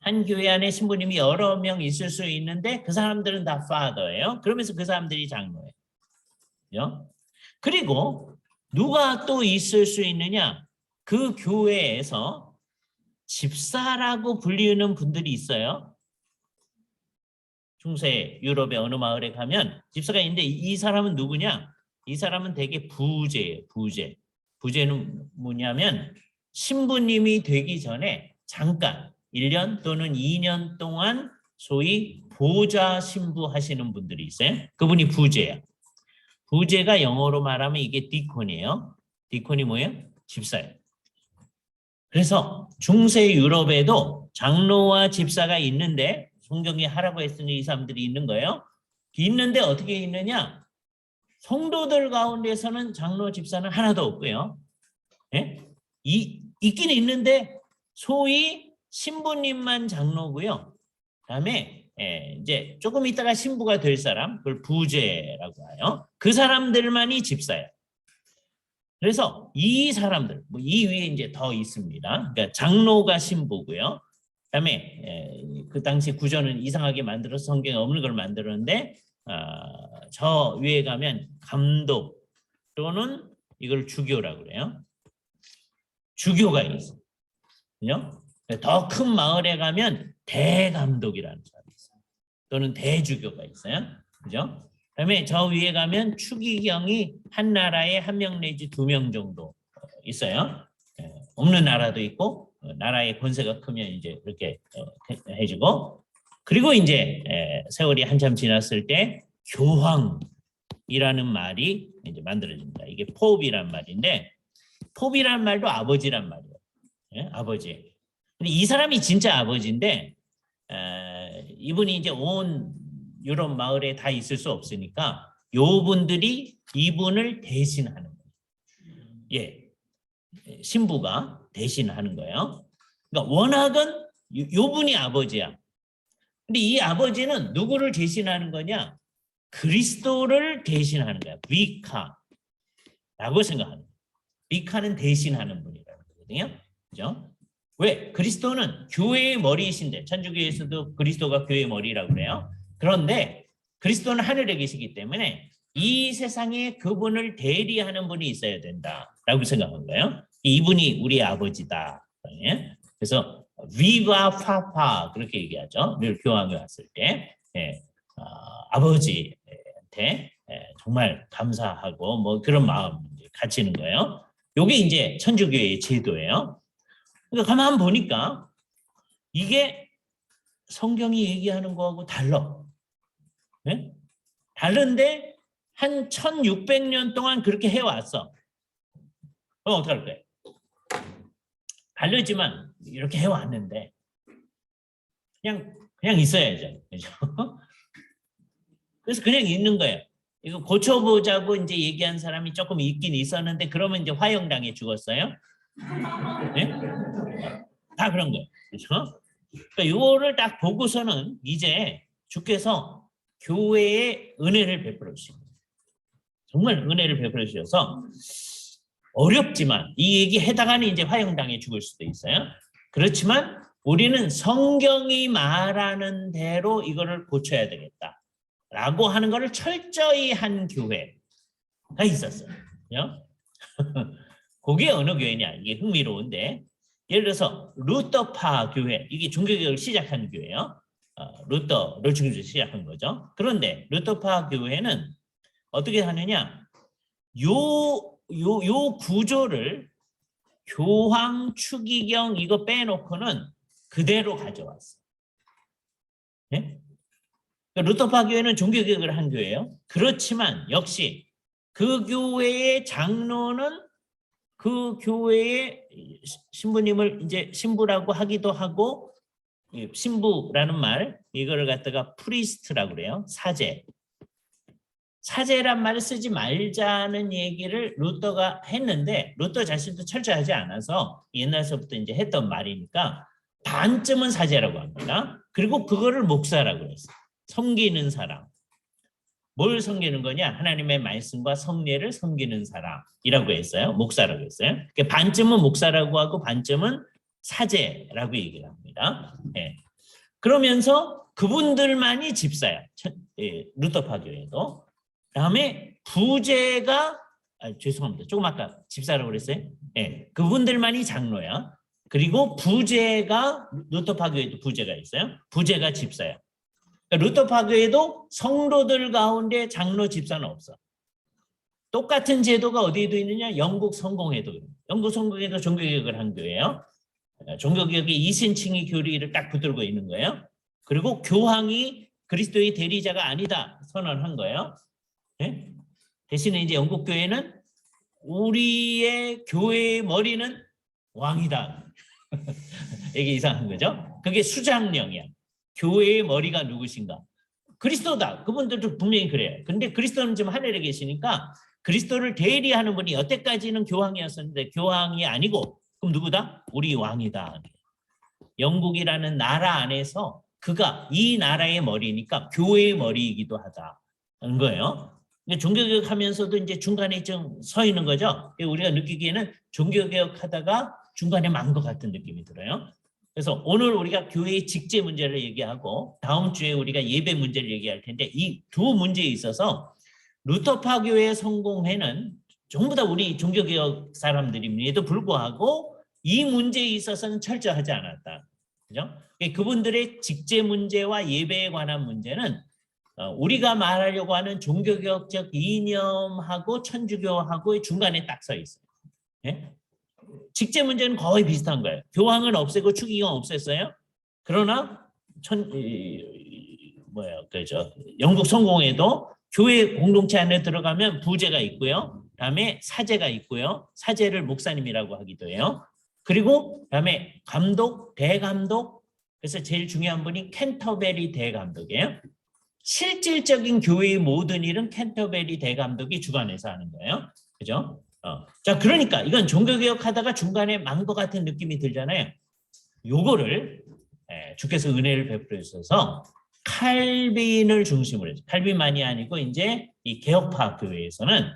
Speaker 1: 한 교회 안에 신부님이 여러 명 있을 수 있는데 그 사람들은 다 father예요. 그러면서 그 사람들이 장로예요. 그리고 누가 또 있을 수 있느냐? 그 교회에서 집사라고 불리는 분들이 있어요. 중세 유럽의 어느 마을에 가면 집사가 있는데 이 사람은 누구냐? 이 사람은 되게 부제예요. 부제는 뭐냐면 신부님이 되기 전에 잠깐 1년 또는 2년 동안 소위 보좌 신부 하시는 분들이 있어요. 그분이 부제예요. 부제가 영어로 말하면 이게 디콘이에요. 디콘이 뭐예요? 집사예요. 그래서 중세 유럽에도 장로와 집사가 있는데 성경에 하라고 했으니 이 사람들이 있는 거예요. 있는데 어떻게 있느냐? 성도들 가운데서는 장로 집사는 하나도 없고요. 있긴 있는데 소위 신부님만 장로고요. 그다음에 이제 조금 있다가 신부가 될 사람, 그걸 부제라고 해요. 그 사람들만이 집사예요. 그래서 이 사람들, 이 위에 이제 더 있습니다. 그러니까 장로가 신부고요. 그다음에 그 당시 구조는 이상하게 만들어서 성경에 없는 걸 만들었는데 저 위에 가면 감독 또는 이걸 주교라고 그래요. 주교가 있어요. 더 큰 마을에 가면 대감독이라는 사람이 있어요. 또는 대주교가 있어요. 그죠? 그다음에 저 위에 가면 추기경이 한 나라에 1명 내지 2명 정도 있어요. 없는 나라도 있고 나라의 권세가 크면 이제 이렇게 해주고 그리고 이제 세월이 한참 지났을 때 교황이라는 말이 이제 만들어집니다. 이게 포비란 말인데 포비란 말도 아버지란 말이에요. 예? 아버지. 근데 이 사람이 진짜 아버지인데 이분이 이제 온 유럽 마을에 다 있을 수 없으니까 요분들이 이분을 대신하는 거예요. 예, 신부가 대신하는 거예요. 그러니까 워낙은 요분이 아버지야. 근데 이 아버지는 누구를 대신하는 거냐? 그리스도를 대신하는 거야. 비카라고 생각하는 거야. 비카는 대신하는 분이라는 거거든요. 그죠? 왜? 그리스도는 교회의 머리이신데 천주교에서도 그리스도가 교회의 머리라고 그래요. 그런데 그리스도는 하늘에 계시기 때문에 이 세상에 그분을 대리하는 분이 있어야 된다라고 생각한 거예요. 이분이 우리 아버지다. 그래서 위와 파파 그렇게 얘기하죠. 늘 교황에 왔을 때 아버지한테 정말 감사하고 뭐 그런 마음 갖추는 거예요. 이게 이제 천주교의 제도예요. 그러니까 가만 보니까 이게 성경이 얘기하는 거하고 달라. 네? 다른데 한 1600년 동안 그렇게 해왔어. 그럼 어떡할 거예요? 다르지만 이렇게 해왔는데 그냥 있어야죠. 그죠? 그래서 그냥 있는 거예요. 이거 고쳐보자고 이제 얘기한 사람이 조금 있긴 있었는데 그러면 이제 화형당해 죽었어요. 네? 다 그런 거예요. 그렇죠? 그러니까 이거를 딱 보고서는 이제 주께서 교회에 은혜를 베풀어 주십니다. 정말 은혜를 베풀어 주셔서 어렵지만 이 얘기 해당하는 이제 화형당해 죽을 수도 있어요. 그렇지만 우리는 성경이 말하는 대로 이거를 고쳐야 되겠다라고 하는 거를 철저히 한 교회가 있었어요. 그게 어느 교회냐? 이게 흥미로운데 예를 들어서 루터파 교회, 이게 종교개혁을 시작한 교회예요. 루터를 중심으로 시작한 거죠. 그런데 루터파 교회는 어떻게 하느냐? 요 구조를 교황, 추기경 이거 빼놓고는 그대로 가져왔어요. 네? 루터파 교회는 종교개혁을 한 교회예요. 그렇지만 역시 그 교회의 장로는 그 사교회의 신부님을 이제 신부라고 하기도 하고 신부라는 말 이거를 갖다가 프리스트라고 그래요. 사제란 말을 쓰지 말자는 얘기를 루터가 했는데 루터 자신도 철저하지 않아서 옛날서부터 이제 했던 말이니까 반쯤은 사제라고 합니다. 그리고 그거를 목사라고 그랬어요. 섬기는 사람. 뭘 섬기는 거냐? 하나님의 말씀과 성례를 섬기는 사람이라고 했어요. 목사라고 했어요. 반쯤은 목사라고 하고 반쯤은 사제라고 얘기를 합니다. 네. 그러면서 그분들만이 집사야. 루터파 교회도. 다음에 부제가 죄송합니다. 조금 아까 집사라고 그랬어요. 네. 그분들만이 장로야. 그리고 부제가 루터파 교회도 부제가 있어요. 부제가 집사야. 루터파 교회도 성도들 가운데 장로 집사는 없어. 똑같은 제도가 어디에도 있느냐? 영국 성공회도. 영국 성공회도 종교개혁을 한 교회예요. 종교개혁의 이신칭의 교리를 딱 붙들고 있는 거예요. 그리고 교황이 그리스도의 대리자가 아니다 선언한 거예요. 네? 대신에 이제 영국 교회는 우리의 교회의 머리는 왕이다. 이게 이상한 거죠. 그게 수장령이야. 교회의 머리가 누구신가? 그리스도다. 그분들도 분명히 그래요. 근데 그리스도는 지금 하늘에 계시니까 그리스도를 대리하는 분이 여태까지는 교황이었었는데 교황이 아니고 그럼 누구다? 우리 왕이다. 영국이라는 나라 안에서 그가 이 나라의 머리니까 교회의 머리이기도 하다는 거예요. 종교개혁하면서도 이제 중간에 좀 서 있는 거죠. 우리가 느끼기에는 종교개혁하다가 중간에 만 것 같은 느낌이 들어요. 그래서 오늘 우리가 교회의 직제 문제를 얘기하고 다음 주에 우리가 예배 문제를 얘기할 텐데 이 두 문제에 있어서 루터파 교회의 성공회는 전부 다 우리 종교개혁 사람들임에도 불구하고 이 문제에 있어서는 철저하지 않았다. 그죠? 그분들의 직제 문제와 예배에 관한 문제는 우리가 말하려고 하는 종교개혁적 이념하고 천주교하고의 중간에 딱 서 있어요. 네? 직제 문제는 거의 비슷한 거예요. 교황은 없애고 추기경 없앴어요. 그러나 영국 성공회도 교회 공동체 안에 들어가면 부제가 있고요. 그다음에 사제가 있고요. 사제를 목사님이라고 하기도 해요. 그리고 그다음에 감독, 대감독. 그래서 제일 중요한 분이 캔터베리 대감독이에요. 실질적인 교회의 모든 일은 캔터베리 대감독이 주관해서 하는 거예요. 그죠? 자, 그러니까 이건 종교개혁하다가 중간에 망 것 같은 느낌이 들잖아요. 요거를 주께서 은혜를 베풀어 주셔서 칼빈을 중심으로 해서, 칼빈만이 아니고 이제 이 개혁파 교회에서는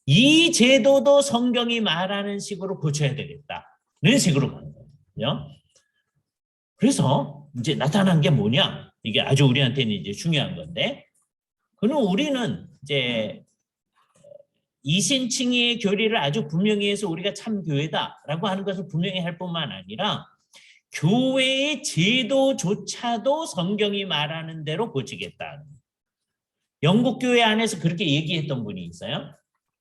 Speaker 1: 이 제도도 성경이 말하는 식으로 고쳐야 되겠다는 식으로 가는 거예요. 그래서 이제 나타난 게 뭐냐? 이게 아주 우리한테는 이제 중요한 건데, 그럼 우리는 이제 이신칭의의 교리를 아주 분명히 해서 우리가 참 교회다라고 하는 것을 분명히 할 뿐만 아니라 교회의 제도조차도 성경이 말하는 대로 고치겠다. 영국 교회 안에서 그렇게 얘기했던 분이 있어요.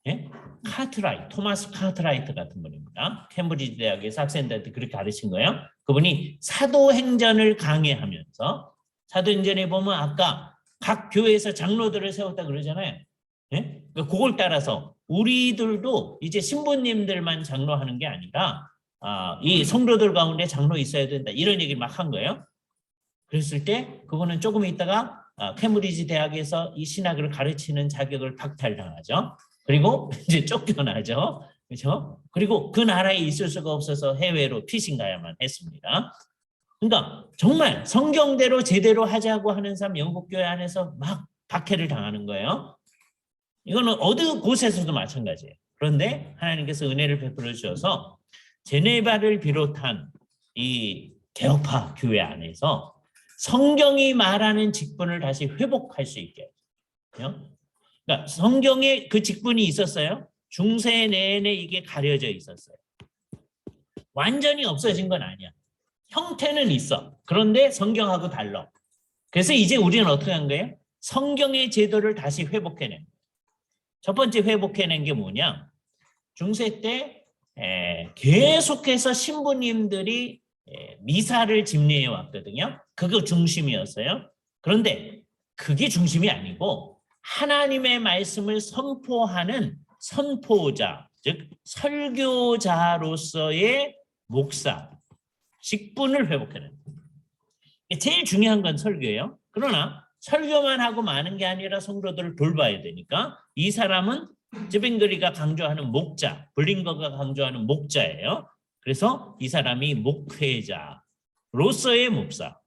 Speaker 1: 예? 카트라이트, 토마스 카트라이트 같은 분입니다. 캠브리지 대학에서 학생들한테 그렇게 가르친 거예요. 그분이 사도행전을 강해하면서, 사도행전에 보면 아까 각 교회에서 장로들을 세웠다 그러잖아요. 예? 그걸 따라서 우리들도 이제 신부님들만 장로하는 게 아니라 이 성도들 가운데 장로 있어야 된다, 이런 얘기를 막 한 거예요. 그랬을 때 그거는 조금 있다가 캠브리지 대학에서 이 신학을 가르치는 자격을 박탈당하죠. 그리고 이제 쫓겨나죠. 그렇죠? 그리고 그 나라에 있을 수가 없어서 해외로 피신 가야만 했습니다. 그러니까 정말 성경대로 제대로 하자고 하는 사람 영국 교회 안에서 막 박해를 당하는 거예요. 이거는 어느 곳에서도 마찬가지예요. 그런데 하나님께서 은혜를 베풀어 주셔서 제네바를 비롯한 이 개혁파 교회 안에서 성경이 말하는 직분을 다시 회복할 수 있게. 그러니까 성경에 그 직분이 있었어요. 중세 내내 이게 가려져 있었어요. 완전히 없어진 건 아니야. 형태는 있어. 그런데 성경하고 달라. 그래서 이제 우리는 어떻게 한 거예요? 성경의 제도를 다시 회복해낸 거예요. 첫 번째 회복해낸 게 뭐냐? 중세 때 계속해서 신부님들이 미사를 집례해 왔거든요. 그거 중심이었어요. 그런데 그게 중심이 아니고 하나님의 말씀을 선포하는 선포자, 즉 설교자로서의 목사, 직분을 회복해낸 거예요. 제일 중요한 건 설교예요. 그러나 설교만 하고 마는 게 아니라 성도들을 돌봐야 되니까 이 사람은 즈빙거리가 강조하는 목자, 블링거가 강조하는 목자예요. 그래서 이 사람이 목회자로서의 목사,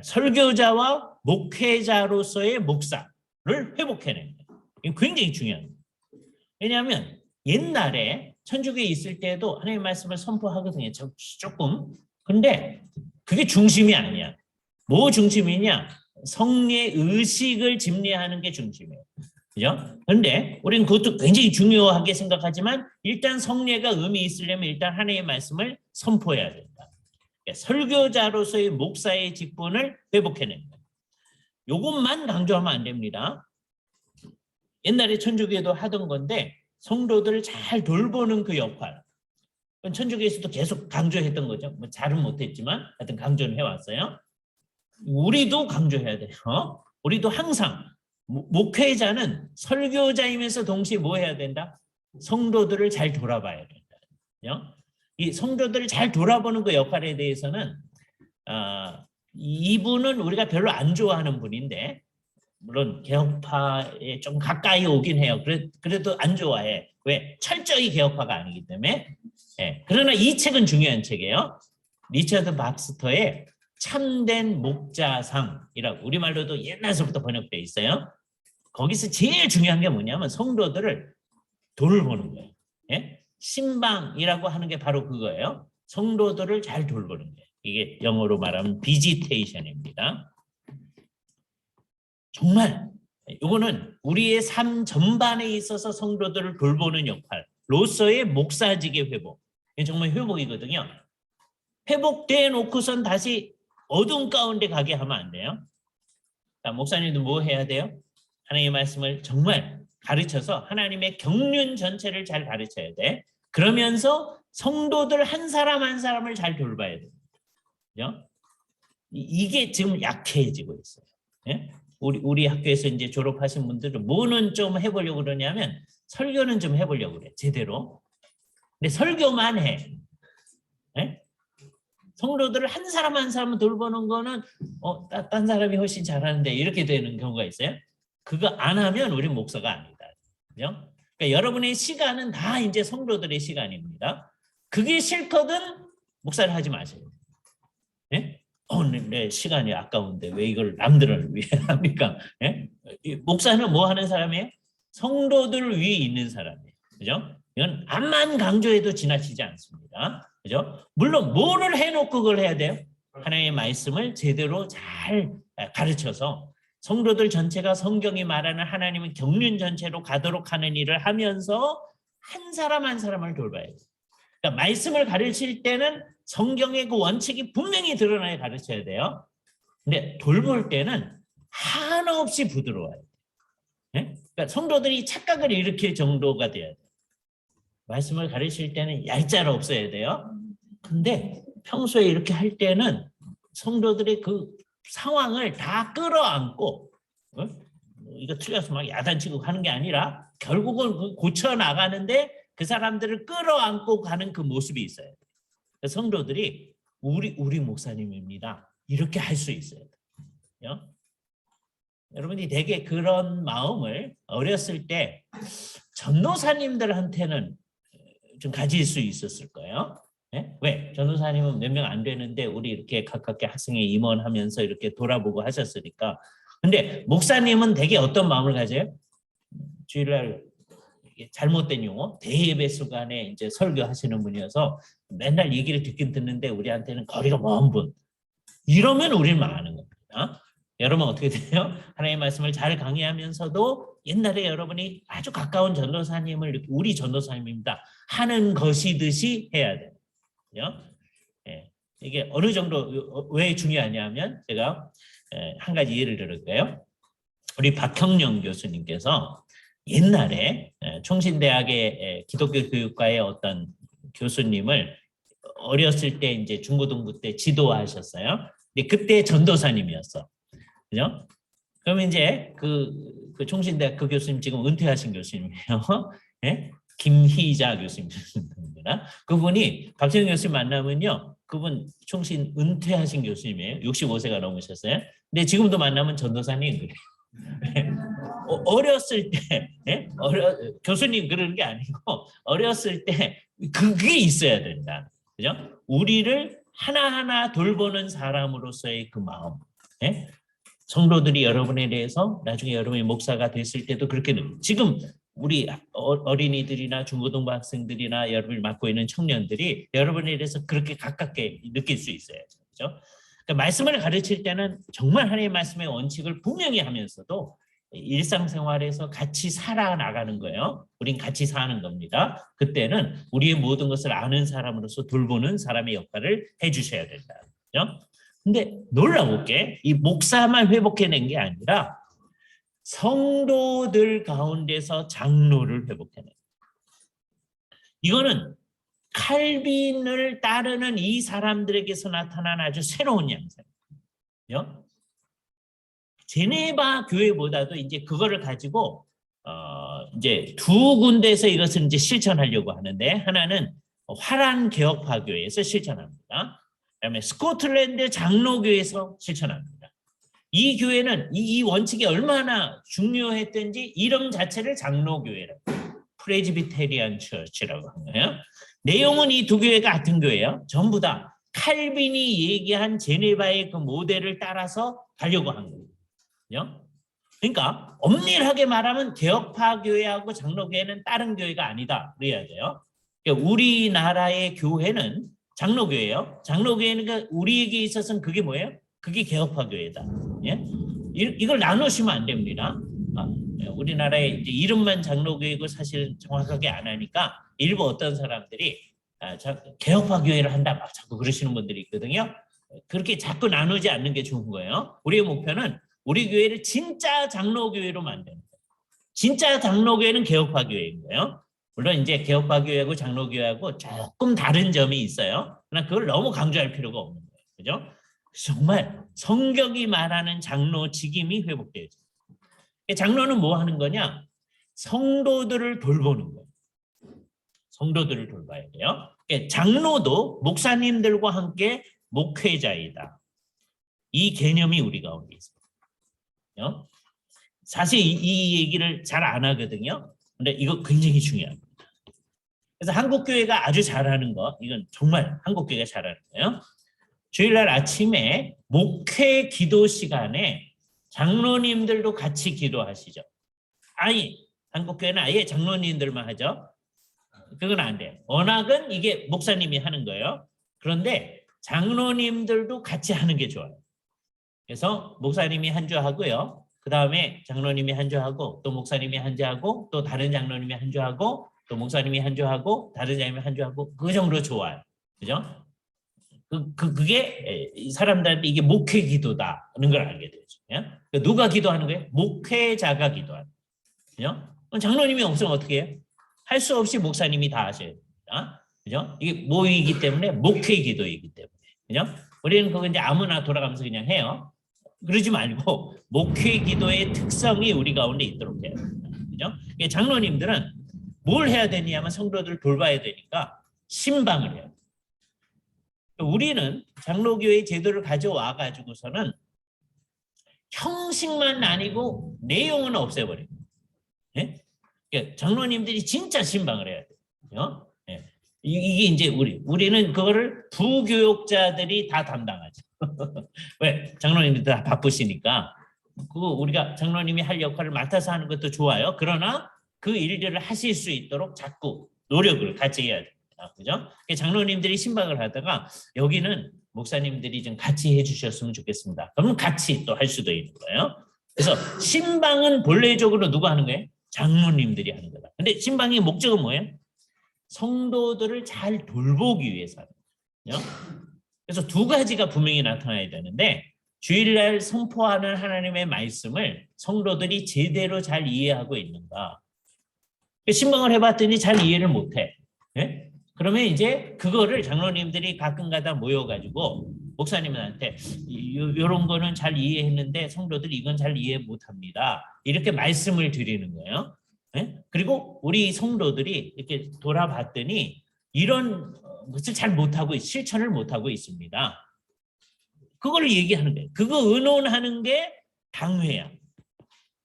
Speaker 1: 설교자와 목회자로서의 목사를 회복해낸 거예요. 이게 굉장히 중요한 거예요. 왜냐하면 옛날에 천주교에 있을 때도 하나님의 말씀을 선포하거든요. 조금. 근데 그게 중심이 아니야. 뭐 중심이냐? 성례 의식을 집례하는 게 중심이에요. 그죠? 그런데 우리는 그것도 굉장히 중요하게 생각하지만 일단 성례가 의미 있으려면 일단 하나님의 말씀을 선포해야 된다. 설교자로서의 목사의 직분을 회복해낸 거예요. 이것만 강조하면 안 됩니다. 옛날에 천주교에도 하던 건데 성도들을 잘 돌보는 그 역할. 천주교에서도 계속 강조했던 거죠. 뭐 잘은 못했지만 하여튼 강조는 해왔어요. 우리도 강조해야 돼요. 우리도 항상 목회자는 설교자이면서 동시에 뭐 해야 된다? 성도들을 잘 돌아봐야 된다. 이 성도들을 잘 돌아보는 그 역할에 대해서는 이분은 우리가 별로 안 좋아하는 분인데, 물론 개혁파에 좀 가까이 오긴 해요. 그래도 안 좋아해. 왜? 철저히 개혁파가 아니기 때문에. 그러나 이 책은 중요한 책이에요. 리처드 박스터의 참된 목자상이라고 우리말로도 옛날서부터 번역되어 있어요. 거기서 제일 중요한 게 뭐냐면 성도들을 돌보는 거예요. 신방이라고 하는 게 바로 그거예요. 성도들을 잘 돌보는 거예요. 이게 영어로 말하면 비지테이션입니다. 정말 이거는 우리의 삶 전반에 있어서 성도들을 돌보는 역할로서의 목사직의 회복. 이게 정말 회복이거든요. 회복돼 놓고선 다시 어두운 가운데 가게 하면 안 돼요. 목사님도 뭐 해야 돼요? 하나님의 말씀을 정말 가르쳐서 하나님의 경륜 전체를 잘 가르쳐야 돼. 그러면서 성도들 한 사람 한 사람을 잘 돌봐야 돼요. 이게 지금 약해지고 있어요. 우리 학교에서 이제 졸업하신 분들은 뭐는 좀 해보려고 그러냐면 설교는 좀 해보려고 그래, 제대로. 근데 설교만 해. 네? 성도들을 한 사람 한 사람 돌보는 거는 딴 사람이 훨씬 잘하는데 이렇게 되는 경우가 있어요. 그거 안 하면 우리 목사가 아니다. 그죠? 그러니까 여러분의 시간은 다 이제 성도들의 시간입니다. 그게 싫거든 목사를 하지 마세요. 네? 내 시간이 아까운데 왜 이걸 남들을 위해 합니까? 네? 목사는 뭐 하는 사람이에요? 성도들 위에 있는 사람이에요. 그죠? 이건 암만 강조해도 지나치지 않습니다. 그죠? 물론 뭐를 해놓고 그걸 해야 돼요? 하나님의 말씀을 제대로 잘 가르쳐서 성도들 전체가 성경이 말하는 하나님의 경륜 전체로 가도록 하는 일을 하면서 한 사람 한 사람을 돌봐야 돼요. 그러니까 말씀을 가르칠 때는 성경의 그 원칙이 분명히 드러나야 가르쳐야 돼요. 근데 돌볼 때는 한없이 부드러워요. 네? 그러니까 성도들이 착각을 일으킬 정도가 돼야 돼요. 말씀을 가르칠 때는 얄짤 없어야 돼요. 근데 평소에 이렇게 할 때는 성도들의 그 상황을 다 끌어안고 이거 틀려서 막 야단치고 하는 게 아니라 결국은 고쳐 나가는데 그 사람들을 끌어안고 가는 그 모습이 있어요. 성도들이 우리 목사님입니다. 이렇게 할 수 있어요. 여러분이 되게 그런 마음을 어렸을 때 전도사님들한테는 좀 가질 수 있었을 거예요. 네? 왜? 전도사님은 몇 명 안 되는데 우리 이렇게 가깝게 학생회 임원하면서 이렇게 돌아보고 하셨으니까. 근데 목사님은 되게 어떤 마음을 가져요? 주일날 잘못된 용어, 대예배 수간에 이제 설교하시는 분이어서 맨날 얘기를 듣긴 듣는데 우리한테는 거리가 먼 분. 이러면 우리는 망하는 겁니다. 여러분 어떻게 돼요? 하나님의 말씀을 잘 강의하면서도 옛날에 여러분이 아주 가까운 전도사님을 우리 전도사님입니다 하는 것이듯이 해야 돼요. 예, 이게 어느 정도 왜 중요하냐면 제가 한 가지 예를 들을게요. 우리 박형령 교수님께서 옛날에 총신대학의 기독교 교육과의 어떤 교수님을 어렸을 때 이제 중고등부 때 지도하셨어요. 근데 그때 전도사님이었어. 그죠? 그럼 이제 그 총신대학 그 교수님 지금 은퇴하신 교수님이에요. 네? 김희자 교수님입니다. 그분이 박정희 교수님 만나면요. 그분 총신 은퇴하신 교수님이에요. 65세가 넘으셨어요. 근데 지금도 만나면 전도사님 그래요. 어렸을 때 교수님 그러는 게 아니고 어렸을 때 그게 있어야 된다. 그죠? 우리를 하나하나 돌보는 사람으로서의 그 마음. 네? 성도들이 여러분에 대해서 나중에 여러분이 목사가 됐을 때도 그렇게 지금 우리 어린이들이나 중고등부 학생들이나 여러분이 맡고 있는 청년들이 여러분에 대해서 그렇게 가깝게 느낄 수 있어요. 그렇죠? 그러니까 말씀을 가르칠 때는 정말 하나님의 말씀의 원칙을 분명히 하면서도 일상생활에서 같이 살아나가는 거예요. 우린 같이 사는 겁니다. 그때는 우리의 모든 것을 아는 사람으로서 돌보는 사람의 역할을 해주셔야 된다. 그렇죠? 근데 놀라운 게 이 목사만 회복해낸 게 아니라 성도들 가운데서 장로를 회복해낸 거예요. 이거는 칼빈을 따르는 이 사람들에게서 나타난 아주 새로운 양상이에요. 제네바 교회보다도 이제 그거를 가지고 이제 두 군데에서 이것을 이제 실천하려고 하는데 하나는 화란 개혁파 교회에서 실천합니다. 그다음에 스코틀랜드 장로교에서 실천합니다. 이 교회는 이 원칙이 얼마나 중요했던지 이름 자체를 장로교회라고 프레즈비테리안 처치라고 하네요. 내용은 이 두 교회가 같은 교회예요. 전부 다 칼빈이 얘기한 제네바의 그 모델을 따라서 가려고 한 거예요. 그러니까 엄밀하게 말하면 개혁파 교회하고 장로교회는 다른 교회가 아니다 그래야 돼요. 그러니까 우리나라의 교회는 장로교회예요. 장로교회는 우리에게 있어서는 그게 뭐예요? 그게 개혁파 교회다. 예? 이걸 나누시면 안 됩니다. 우리나라에 이제 이름만 장로교회고 사실 정확하게 안 하니까 일부 어떤 사람들이 개혁파 교회를 한다 막 자꾸 그러시는 분들이 있거든요. 그렇게 자꾸 나누지 않는 게 좋은 거예요. 우리의 목표는 우리 교회를 진짜 장로교회로 만드는 거예요. 진짜 장로교회는 개혁파 교회인 거예요. 물론 이제 개혁파 교회하고 장로교회하고 조금 다른 점이 있어요. 그러나 그걸 너무 강조할 필요가 없는 거예요. 그죠? 정말 성경이 말하는 장로 직임이 회복되어져. 장로는 뭐 하는 거냐? 성도들을 돌보는 거예요. 성도들을 돌봐야 돼요. 장로도 목사님들과 함께 목회자이다. 이 개념이 우리 가운데 있습니다. 사실 이 얘기를 잘 안 하거든요. 근데 이거 굉장히 중요합니다. 그래서 한국교회가 아주 잘하는 거, 이건 정말 한국교회가 잘하는 거예요. 주일날 아침에 목회 기도 시간에 장로님들도 같이 기도하시죠. 아니, 한국교회는 아예 장로님들만 하죠. 그건 안 돼요. 워낙은 이게 목사님이 하는 거예요. 그런데 장로님들도 같이 하는 게 좋아요. 그래서 목사님이 한 주 하고요. 그 다음에 장로님이 한 주 하고, 또 목사님이 한 주 하고, 또 다른 장로님이 한 주 하고, 또 목사님이 한 주 하고, 다른 장로님이 한 주 하고, 그 정도 좋아요. 그죠? 그게 사람들한테 이게 목회 기도다는 걸 알게 되죠. 누가 기도하는 거예요? 목회자가 기도하는 거예요. 장로님이 없으면 어떻게 해요? 할 수 없이 목사님이 다 하셔야 됩니다. 그죠? 이게 모이기 때문에 목회 기도이기 때문에. 그죠? 우리는 그거 이제 아무나 돌아가면서 그냥 해요. 그러지 말고 목회 기도의 특성이 우리 가운데 있도록 해야 됩니다. 그죠? 장로님들은 뭘 해야 되냐면 성도들을 돌봐야 되니까 신방을 해요. 우리는 장로교회 제도를 가져와 가지고서는 형식만 아니고 내용은 없애버려요. 네? 장로님들이 진짜 신방을 해야 돼요. 네. 이게 이제 우리는 그거를 부교육자들이 다 담당하죠. 왜? 장로님들 다 바쁘시니까. 그거 우리가 장로님이 할 역할을 맡아서 하는 것도 좋아요. 그러나 그 일들을 하실 수 있도록 자꾸 노력을 같이 해야 됩니다. 그죠? 장로님들이 신방을 하다가 여기는 목사님들이 좀 같이 해주셨으면 좋겠습니다. 그러면 같이 또 할 수도 있는 거예요. 그래서 신방은 본래적으로 누가 하는 거예요? 장로님들이 하는 거다. 근데 신방의 목적은 뭐예요? 성도들을 잘 돌보기 위해서 하는 거예요. 그래서 두 가지가 분명히 나타나야 되는데 주일날 선포하는 하나님의 말씀을 성도들이 제대로 잘 이해하고 있는가? 신방을 해봤더니 잘 이해를 못해. 네? 그러면 이제 그거를 장로님들이 가끔가다 모여가지고 목사님한테 이런 거는 잘 이해했는데 성도들이 이건 잘 이해 못합니다. 이렇게 말씀을 드리는 거예요. 네? 그리고 우리 성도들이 이렇게 돌아봤더니 이런 것을 잘 못하고 실천을 못하고 있습니다. 그걸 얘기하는 거예요. 그거 의논하는 게 당회야.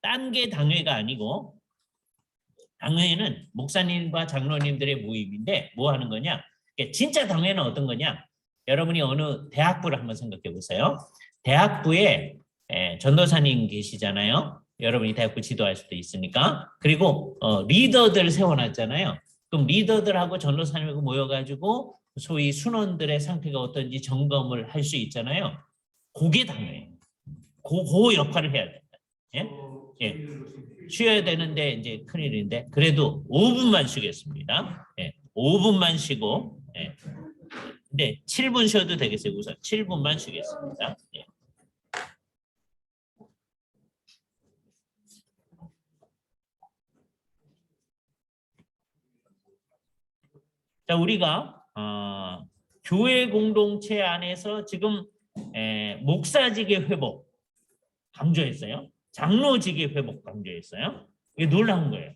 Speaker 1: 딴 게 당회가 아니고 당회는 목사님과 장로님들의 모임인데 뭐 하는 거냐? 진짜 당회는 어떤 거냐? 여러분이 어느 대학부를 한번 생각해 보세요. 대학부에 전도사님 계시잖아요. 여러분이 대학부 지도할 수도 있으니까. 그리고 리더들 세워놨잖아요. 그럼 리더들하고 전도사님하고 모여가지고 소위 순원들의 상태가 어떤지 점검을 할 수 있잖아요. 그게 당회예요. 그 역할을 해야 된다. 예? 예. 쉬어야 되는데 이제 큰일인데 그래도 5분만 쉬겠습니다. 예. 5분만 쉬고 예. 네, 7분 쉬어도 되겠어요. 우선 7분만 쉬겠습니다. 예. 자, 우리가 교회 공동체 안에서 지금 목사직의 회복 강조했어요. 장로직의 회복 강조했어요. 이게 놀라운 거예요.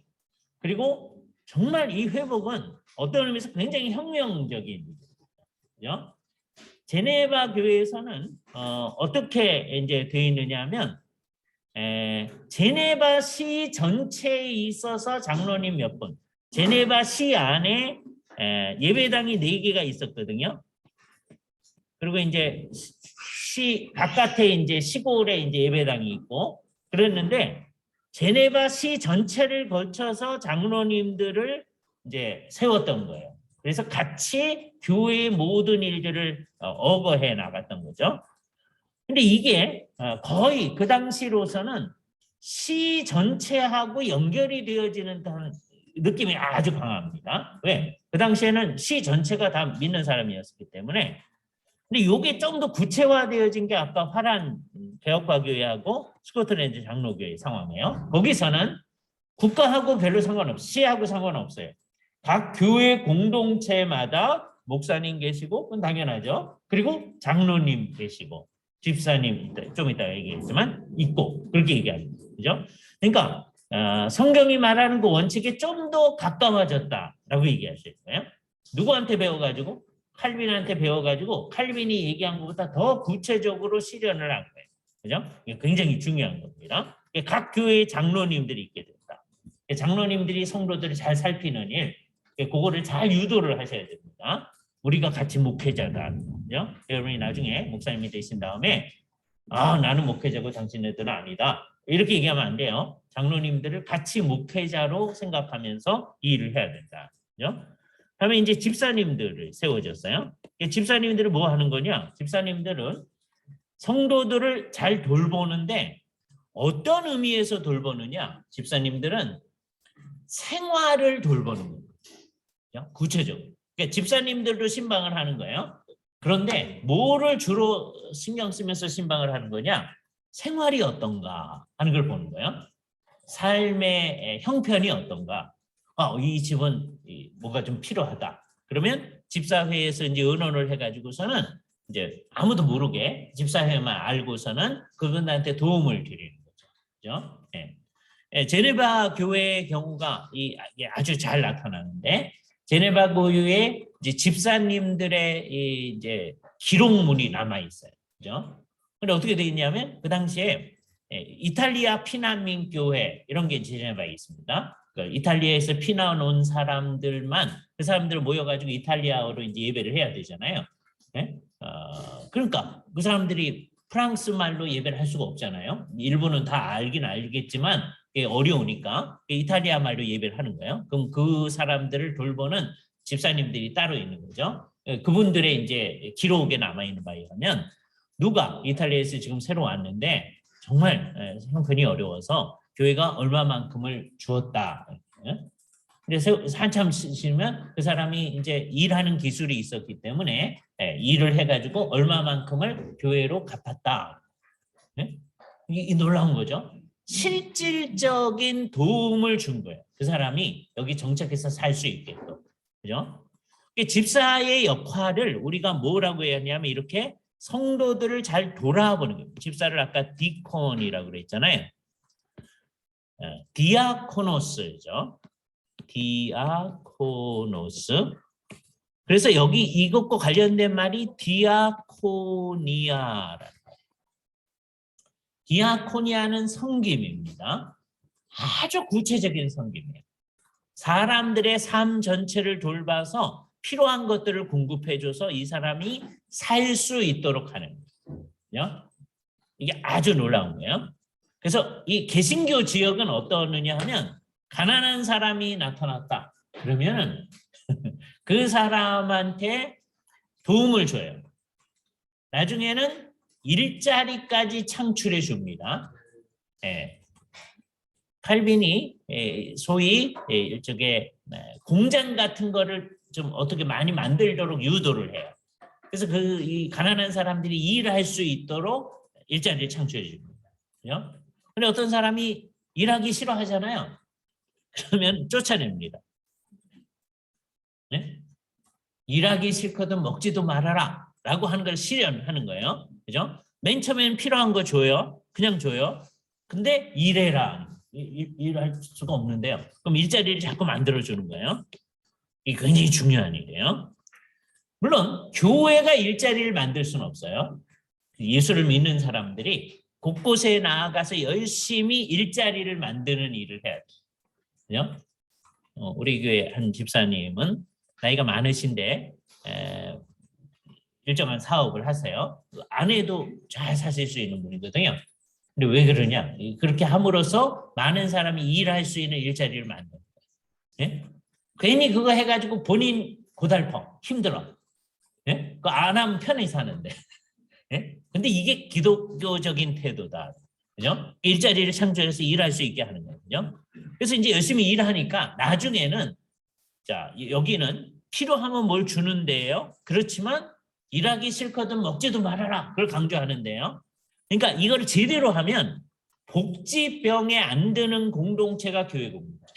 Speaker 1: 그리고 정말 이 회복은 어떤 의미에서 굉장히 혁명적인 일이죠. 제네바 교회에서는 어떻게 이제 되어 있느냐면 제네바 시 전체에 있어서 장로님 몇 분, 제네바 시 안에 예배당이 4개가 있었거든요. 그리고 이제 시 바깥에 이제 시골에 이제 예배당이 있고 그랬는데 제네바 시 전체를 거쳐서 장로님들을 이제 세웠던 거예요. 그래서 같이 교회의 모든 일들을 어거해 나갔던 거죠. 근데 이게 거의 그 당시로서는 시 전체하고 연결이 되어지는 느낌이 아주 강합니다. 왜? 그 당시에는 시 전체가 다 믿는 사람이었기 때문에. 근데 이게 좀 더 구체화되어진 게 아까 화란 개혁파교회하고 스코틀랜드 장로교회 상황이에요. 거기서는 국가하고 별로 상관없어요. 시하고 상관없어요. 각 교회 공동체마다 목사님 계시고 그건 당연하죠. 그리고 장로님 계시고 집사님 좀 이따 얘기했지만 있고 그렇게 얘기합니다. 그죠? 그러니까 성경이 말하는 그 원칙에 좀 더 가까워졌다라고 얘기하실 거예요. 누구한테 배워가지고? 칼빈한테 배워가지고 칼빈이 얘기한 것보다 더 구체적으로 실현을 한 거예요. 그죠? 이게 굉장히 중요한 겁니다. 각 교회의 장로님들이 있게 된다. 장로님들이 성도들을 잘 살피는 일, 그거를 잘 유도를 하셔야 됩니다. 우리가 같이 목회자다. 그죠? 여러분이 나중에 목사님이 되신 다음에 나는 목회자고 당신네들은 아니다. 이렇게 얘기하면 안 돼요. 장로님들을 같이 목회자로 생각하면서 이 일을 해야 된다. 그죠? 다음에 이제 집사님들을 세워졌어요. 집사님들은 뭐 하는 거냐? 집사님들은 성도들을 잘 돌보는데 어떤 의미에서 돌보느냐? 집사님들은 생활을 돌보는 거예요. 구체적으로. 그러니까 집사님들도 신방을 하는 거예요. 그런데 뭐를 주로 신경 쓰면서 신방을 하는 거냐? 생활이 어떤가 하는 걸 보는 거예요. 삶의 형편이 어떤가? 이 집은 뭐가 좀 필요하다. 그러면 집사회에서 이제 의논을 해가지고서는 이제 아무도 모르게 집사회만 알고서는 그분한테 도움을 드리는 거죠. 그죠? 예. 제네바 교회의 경우가 이게 아주 잘 나타나는데 제네바 교회에 이제 집사님들의 이제 기록물이 남아 있어요. 그죠? 근데 어떻게 되겠냐면 그 당시에 이탈리아 피난민 교회 이런 게 제네바에 있습니다. 그러니까 이탈리아에서 피난 온 사람들만 그 사람들 모여가지고 이탈리아어로 이제 예배를 해야 되잖아요. 네? 그러니까 그 사람들이 프랑스 말로 예배를 할 수가 없잖아요. 일부는 다 알긴 알겠지만 어려우니까 이탈리아 말로 예배를 하는 거예요. 그럼 그 사람들을 돌보는 집사님들이 따로 있는 거죠. 그분들의 이제 기록에 남아 있는 바에 의하면 누가 이탈리아에서 지금 새로 왔는데 정말 형편이 어려워서 교회가 얼마만큼을 주었다. 그래서 한참 쓰시면 그 사람이 이제 일하는 기술이 있었기 때문에 일을 해가지고 얼마만큼을 교회로 갚았다. 이 놀라운 거죠. 실질적인 도움을 준 거예요. 그 사람이 여기 정착해서 살 수 있게끔. 그죠? 집사의 역할을 우리가 뭐라고 해야 하냐면 이렇게 성도들을 잘 돌아보는 거예요. 집사를 아까 디콘이라고 그랬잖아요. 디아코노스죠. 디아코노스. 그래서 여기 이것과 관련된 말이 디아코니아라는 거예요. 디아코니아는 섬김입니다. 아주 구체적인 섬김이에요. 사람들의 삶 전체를 돌봐서 필요한 것들을 공급해줘서 이 사람이 살 수 있도록 하는 거예요. 이게 아주 놀라운 거예요. 그래서 이 개신교 지역은 어떠느냐 하면 가난한 사람이 나타났다. 그러면 그 사람한테 도움을 줘요. 나중에는 일자리까지 창출해 줍니다. 칼빈이 소위 일종의 공장 같은 거를 좀 어떻게 많이 만들도록 유도를 해요. 그래서 이 가난한 사람들이 일할 수 있도록 일자리를 창출해 줍니다. 그런데 어떤 사람이 일하기 싫어하잖아요. 그러면 쫓아냅니다. 네? 일하기 싫거든 먹지도 말아라 라고 하는 걸 실현하는 거예요. 그죠? 맨 처음에는 필요한 거 줘요. 그냥 줘요. 근데 일해라. 일할 수가 없는데요. 그럼 일자리를 자꾸 만들어주는 거예요. 이게 굉장히 중요한 일이에요. 물론 교회가 일자리를 만들 수는 없어요. 예수를 믿는 사람들이 곳곳에 나아가서 열심히 일자리를 만드는 일을 해야 돼요. 그죠? 우리 교회 한 집사님은 나이가 많으신데 일정한 사업을 하세요. 아내도 잘 사실 수 있는 분이거든요. 근데 왜 그러냐? 그렇게 함으로써 많은 사람이 일할 수 있는 일자리를 만드는 거예요. 예? 괜히 그거 해가지고 본인 고달퍼, 힘들어. 예? 그거 안 하면 편히 사는데. 예? 근데 이게 기독교적인 태도다. 그죠? 일자리를 창조해서 일할 수 있게 하는 거죠. 그래서 이제 열심히 일하니까 나중에는 자, 여기는 필요하면 뭘 주는데요. 그렇지만 일하기 싫거든 먹지도 말아라. 그걸 강조하는데요. 그러니까 이걸 제대로 하면 복지병에 안 드는 공동체가 교회 공동체.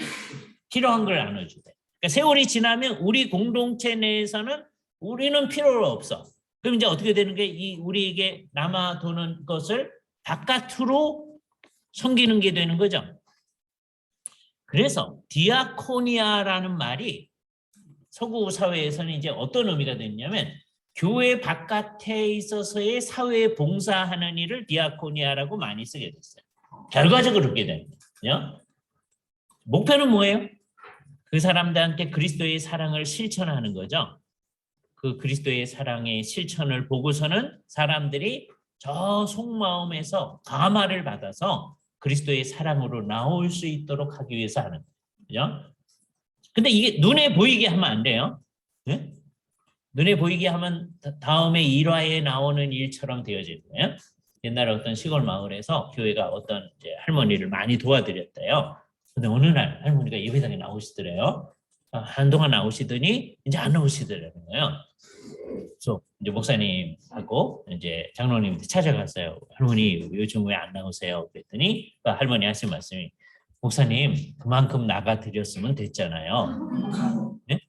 Speaker 1: 필요한 걸 나눠주대. 그러니까 세월이 지나면 우리 공동체 내에서는 우리는 필요 없어. 그럼 이제 어떻게 되는 게 이 우리에게 남아 도는 것을 바깥으로 섬기는 게 되는 거죠. 그래서 디아코니아라는 말이 서구 사회에서는 이제 어떤 의미가 됐냐면 교회 바깥에 있어서의 사회에 봉사하는 일을 디아코니아라고 많이 쓰게 됐어요. 결과적으로 그렇게 됩니다. 목표는 뭐예요? 그 사람들한테 그리스도의 사랑을 실천하는 거죠. 그 그리스도의 사랑의 실천을 보고서는 사람들이 저 속마음에서 감화를 받아서 그리스도의 사랑으로 나올 수 있도록 하기 위해서 하는 거죠. 근데 이게 눈에 보이게 하면 안 돼요. 네? 눈에 보이게 하면 다음에 일화에 나오는 일처럼 되어지는 거예요. 옛날에 어떤 시골 마을에서 교회가 어떤 이제 할머니를 많이 도와드렸대요. 근데 어느 날 할머니가 예배당에 나오시더래요. 한동안 나오시더니 이제 안 나오시더라는 거예요. 그래서 이제 목사님하고 이제 장로님한테 찾아갔어요. 할머니 요즘 왜 안 나오세요? 그랬더니 할머니 하신 말씀이 목사님 그만큼 나가드렸으면 됐잖아요. 네?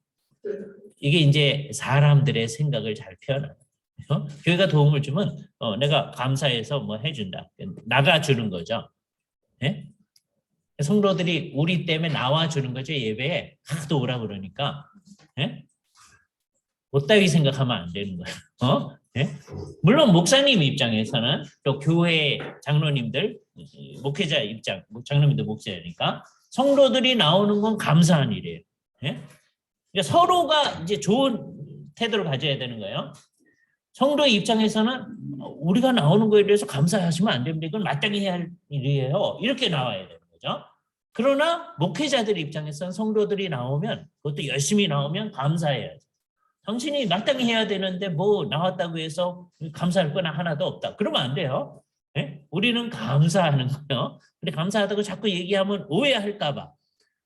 Speaker 1: 이게 이제 사람들의 생각을 잘 표현하는 거예요. 교회가 도움을 주면 내가 감사해서 뭐 해준다. 나가주는 거죠. 네? 성도들이 우리 때문에 나와주는 거죠. 예배에 하도 오라 그러니까. 네? 못다위 생각하면 안 되는 거예요. 네? 물론 목사님 입장에서는 또 교회 장로님들, 목회자 입장, 장로님들 목사니까 성도들이 나오는 건 감사한 일이에요. 네? 그러니까 서로가 이제 좋은 태도를 가져야 되는 거예요. 성도의 입장에서는 우리가 나오는 거에 대해서 감사하시면 안 됩니다. 이건 마땅히 해야 할 일이에요. 이렇게 나와야 되는 거죠. 그러나 목회자들 입장에서는 성도들이 나오면 그것도 열심히 나오면 감사해야죠. 당신이 마땅히 해야 되는데 뭐 나왔다고 해서 감사할 건 하나도 없다. 그러면 안 돼요. 네? 우리는 감사하는 거예요. 근데 감사하다고 자꾸 얘기하면 오해할까 봐.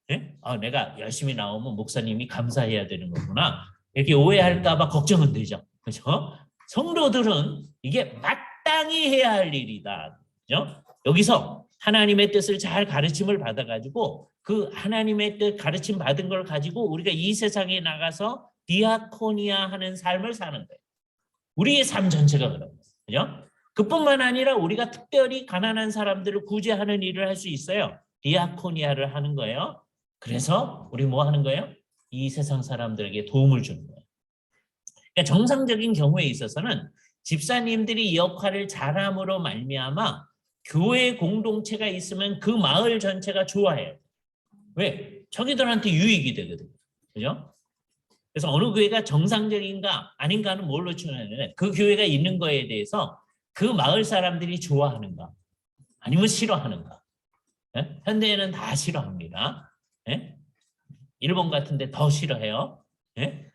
Speaker 1: 네? 내가 열심히 나오면 목사님이 감사해야 되는 거구나. 이렇게 오해할까 봐 걱정은 되죠. 그렇죠? 성도들은 이게 마땅히 해야 할 일이다. 그렇죠? 여기서 하나님의 뜻을 잘 가르침을 받아가지고 그 하나님의 뜻 가르침 받은 걸 가지고 우리가 이 세상에 나가서 디아코니아 하는 삶을 사는 거예요. 우리의 삶 전체가 그런 거예요. 그죠? 그뿐만 아니라 우리가 특별히 가난한 사람들을 구제하는 일을 할 수 있어요. 디아코니아를 하는 거예요. 그래서 우리 뭐 하는 거예요? 이 세상 사람들에게 도움을 주는 거예요. 그러니까 정상적인 경우에 있어서는 집사님들이 이 역할을 잘함으로 말미암아 교회 공동체가 있으면 그 마을 전체가 좋아해요. 왜? 자기들한테 유익이 되거든요. 그죠? 그래서 어느 교회가 정상적인가 아닌가는 뭘로 추론하냐면 그 교회가 있는 거에 대해서 그 마을 사람들이 좋아하는가 아니면 싫어하는가. 네? 현대에는 다 싫어합니다. 네? 일본 같은데 더 싫어해요. 네?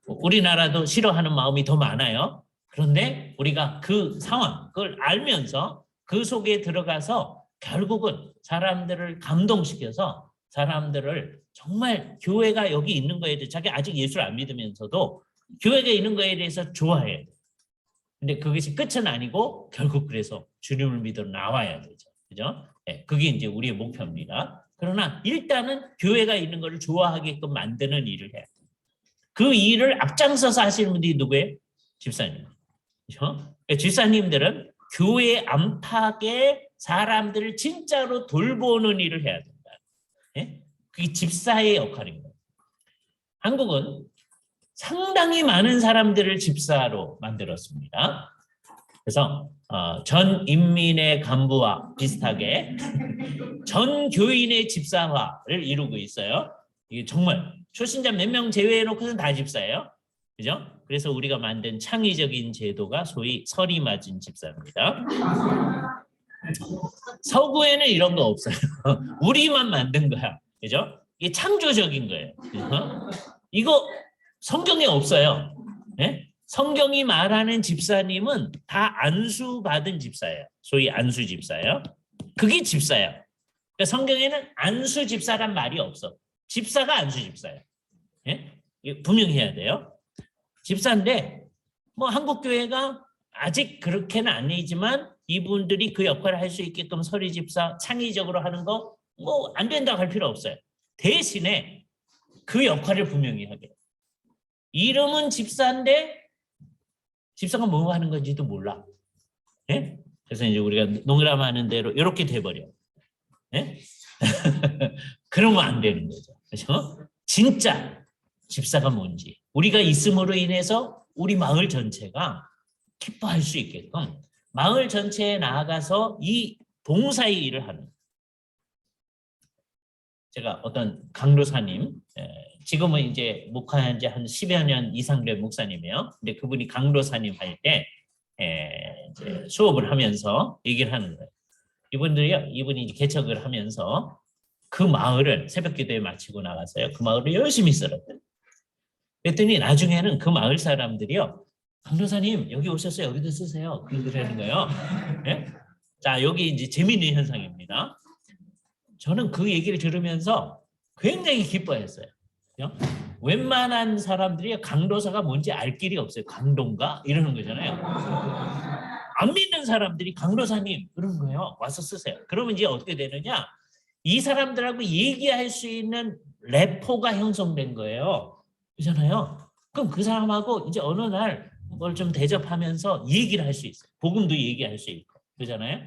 Speaker 1: 우리나라도 싫어하는 마음이 더 많아요. 그런데 우리가 그 상황, 그걸 알면서 그 속에 들어가서 결국은 사람들을 감동시켜서 사람들을 정말 교회가 여기 있는 거에 대해서 자기 아직 예수를 안 믿으면서도 교회가 있는 거에 대해서 좋아해야 돼요. 근데 그것이 끝은 아니고 결국 그래서 주님을 믿어 나와야 되죠. 그죠? 네, 그게 이제 우리의 목표입니다. 그러나 일단은 교회가 있는 것을 좋아하게끔 만드는 일을 해야 돼요. 그 일을 앞장서서 하시는 분들이 누구예요? 집사님. 그렇죠? 집사님들은 교회 안팎의 사람들을 진짜로 돌보는 일을 해야 된다. 네? 그게 집사의 역할입니다. 한국은 상당히 많은 사람들을 집사로 만들었습니다. 그래서 전 인민의 간부와 비슷하게 전 교인의 집사화를 이루고 있어요. 이게 정말 초신자 몇 명 제외해놓고는 다 집사예요. 그죠? 그래서 우리가 만든 창의적인 제도가 소위 서리 맞은 집사입니다. 서구에는 이런 거 없어요. 우리만 만든 거야. 그죠? 이게 창조적인 거예요. 이거 성경에 없어요. 네? 성경이 말하는 집사님은 다 안수 받은 집사예요. 소위 안수 집사예요. 그게 집사예요. 그러니까 성경에는 안수 집사란 말이 없어. 집사가 안수 집사예요. 네? 분명히 해야 돼요. 집사인데 뭐 한국 교회가 아직 그렇게는 아니지만 이분들이 그 역할을 할 수 있게끔 서리 집사 창의적으로 하는 거 뭐 안 된다고 할 필요 없어요. 대신에 그 역할을 분명히 하게. 이름은 집사인데 집사가 뭐 하는 건지도 몰라. 예? 그래서 이제 우리가 농담하는 대로 이렇게 돼버려. 예? 그러면 안 되는 거죠. 그렇죠? 진짜 집사가 뭔지 우리가 있음으로 인해서 우리 마을 전체가 기뻐할 수 있게끔 마을 전체에 나아가서 이 봉사의 일을 하는, 제가 어떤 강도사님, 지금은 이제 목회한 지 한 10여 년 이상 된 목사님이에요. 근데 그분이 강도사님 할 때 이제 수업을 하면서 얘기를 하는 거예요. 이분이 이제 개척을 하면서 그 마을을 새벽 기도에 마치고 나가서요. 그 마을을 열심히 썰었대요. 그랬더니 나중에는 그 마을 사람들이요. 강도사님 여기 오셨어요. 여기도 쓰세요. 그러는 거예요. 네? 자, 여기 이제 재미있는 현상입니다. 저는 그 얘기를 들으면서 굉장히 기뻐했어요. 웬만한 사람들이 강도사가 뭔지 알 길이 없어요. 강도인가? 이러는 거잖아요. 안 믿는 사람들이 강도사님 그러는 거예요. 와서 쓰세요. 그러면 이제 어떻게 되느냐? 이 사람들하고 얘기할 수 있는 래포가 형성된 거예요. 그렇잖아요. 그럼 그 사람하고 이제 어느 날 뭘 좀 대접하면서 얘기를 할 수 있어요. 복음도 얘기할 수 있고. 그렇잖아요.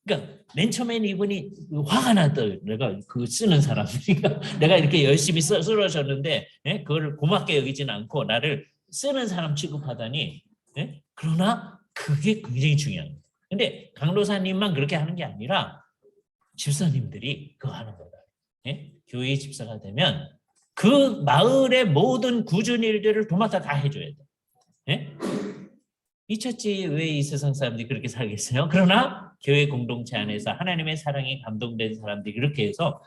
Speaker 1: 그러니까 맨 처음에는 이분이 화가 났더라고요. 내가 그 쓰는 사람이니까 내가 이렇게 열심히 쓰러졌는데 그걸 고맙게 여기지는 않고 나를 쓰는 사람 취급하다니. 그러나 그게 굉장히 중요한 거예요. 근데 강도사님만 그렇게 하는 게 아니라 집사님들이 그거 하는 거다. 교회 집사가 되면 그 마을의 모든 굳은 일들을 도맡아 다 해줘야 돼. 미쳤지 왜 이 세상 사람들이 그렇게 살겠어요? 그러나 교회 공동체 안에서 하나님의 사랑에 감동된 사람들이 그렇게 해서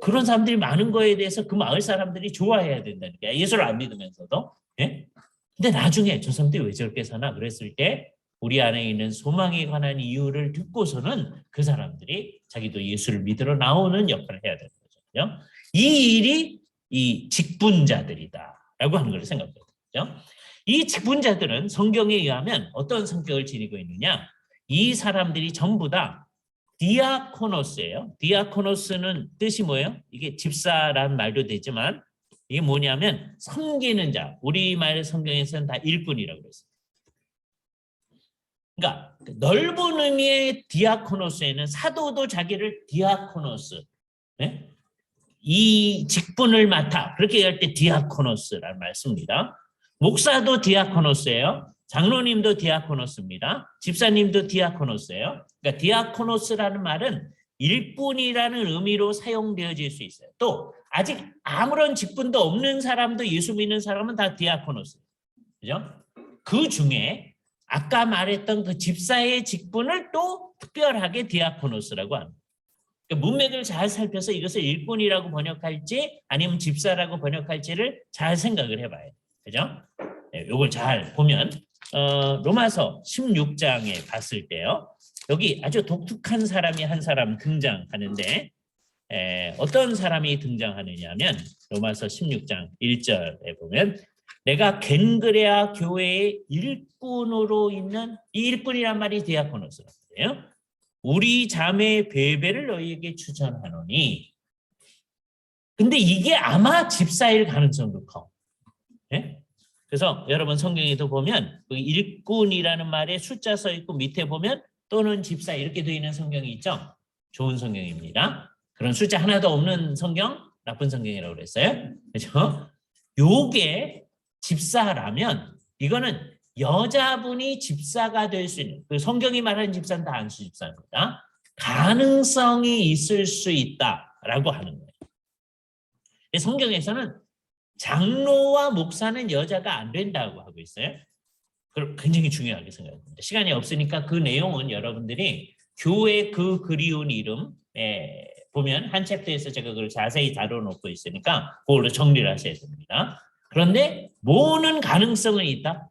Speaker 1: 그런 사람들이 많은 거에 대해서 그 마을 사람들이 좋아해야 된다니까. 예수를 안 믿으면서도. 근데 나중에 저 사람들이 왜 저렇게 사나 그랬을 때 우리 안에 있는 소망에 관한 이유를 듣고서는 그 사람들이 자기도 예수를 믿으러 나오는 역할을 해야 되는 거죠. 이 일이 이 직분자들이다라고 하는 걸 생각해요. 이 직분자들은 성경에 의하면 어떤 성격을 지니고 있느냐? 이 사람들이 전부 다 디아코노스예요. 디아코노스는 뜻이 뭐예요? 이게 집사라는 말도 되지만 이게 뭐냐면 섬기는 자. 우리말 성경에서는 다 일꾼이라고 그랬어요. 그러니까 넓은 의미의 디아코노스에는 사도도 자기를 디아코노스, 이 직분을 맡아 그렇게 할 때 디아코노스라는 말 씁니다. 목사도 디아코노스예요. 장로님도 디아코노스입니다. 집사님도 디아코노스예요. 그러니까 디아코노스라는 말은 일꾼이라는 의미로 사용되어질 수 있어요. 또 아직 아무런 직분도 없는 사람도 예수 믿는 사람은 다 디아코노스예요. 그죠? 그 중에 아까 말했던 그 집사의 직분을 또 특별하게 디아코노스라고 합니다. 그러니까 문맥을 잘 살펴서 이것을 일꾼이라고 번역할지 아니면 집사라고 번역할지를 잘 생각을 해봐야 돼요. 그죠? 이걸 잘 보면 로마서 16장에 봤을 때요. 여기 아주 독특한 사람이 한 사람 등장하는데 어떤 사람이 등장하느냐 하면 로마서 16장 1절에 보면 내가 겐그레아 교회의 일꾼으로 있는 이 일꾼이란 말이 디아코노스예요. 우리 자매 베베를 너희에게 추천하노니. 근데 이게 아마 집사일 가능성도 커. 그래서 여러분 성경에도 보면 그 일꾼이라는 말에 숫자 써 있고 밑에 보면 또는 집사 이렇게 되어 있는 성경이 있죠. 좋은 성경입니다. 그런 숫자 하나도 없는 성경 나쁜 성경이라고 그랬어요. 그렇죠? 요게 집사라면 이거는 여자분이 집사가 될 수 있는, 그 성경이 말하는 집사는 다 안수 집사입니다. 가능성이 있을 수 있다라고 하는 거예요. 성경에서는 장로와 목사는 여자가 안 된다고 하고 있어요. 그걸 굉장히 중요하게 생각합니다. 시간이 없으니까 그 내용은 여러분들이 교회 그 그리운 이름 보면 한 챕터에서 제가 그걸 자세히 다뤄놓고 있으니까 그걸로 정리를 하셔야 됩니다. 그런데 뭐는 가능성은 있다?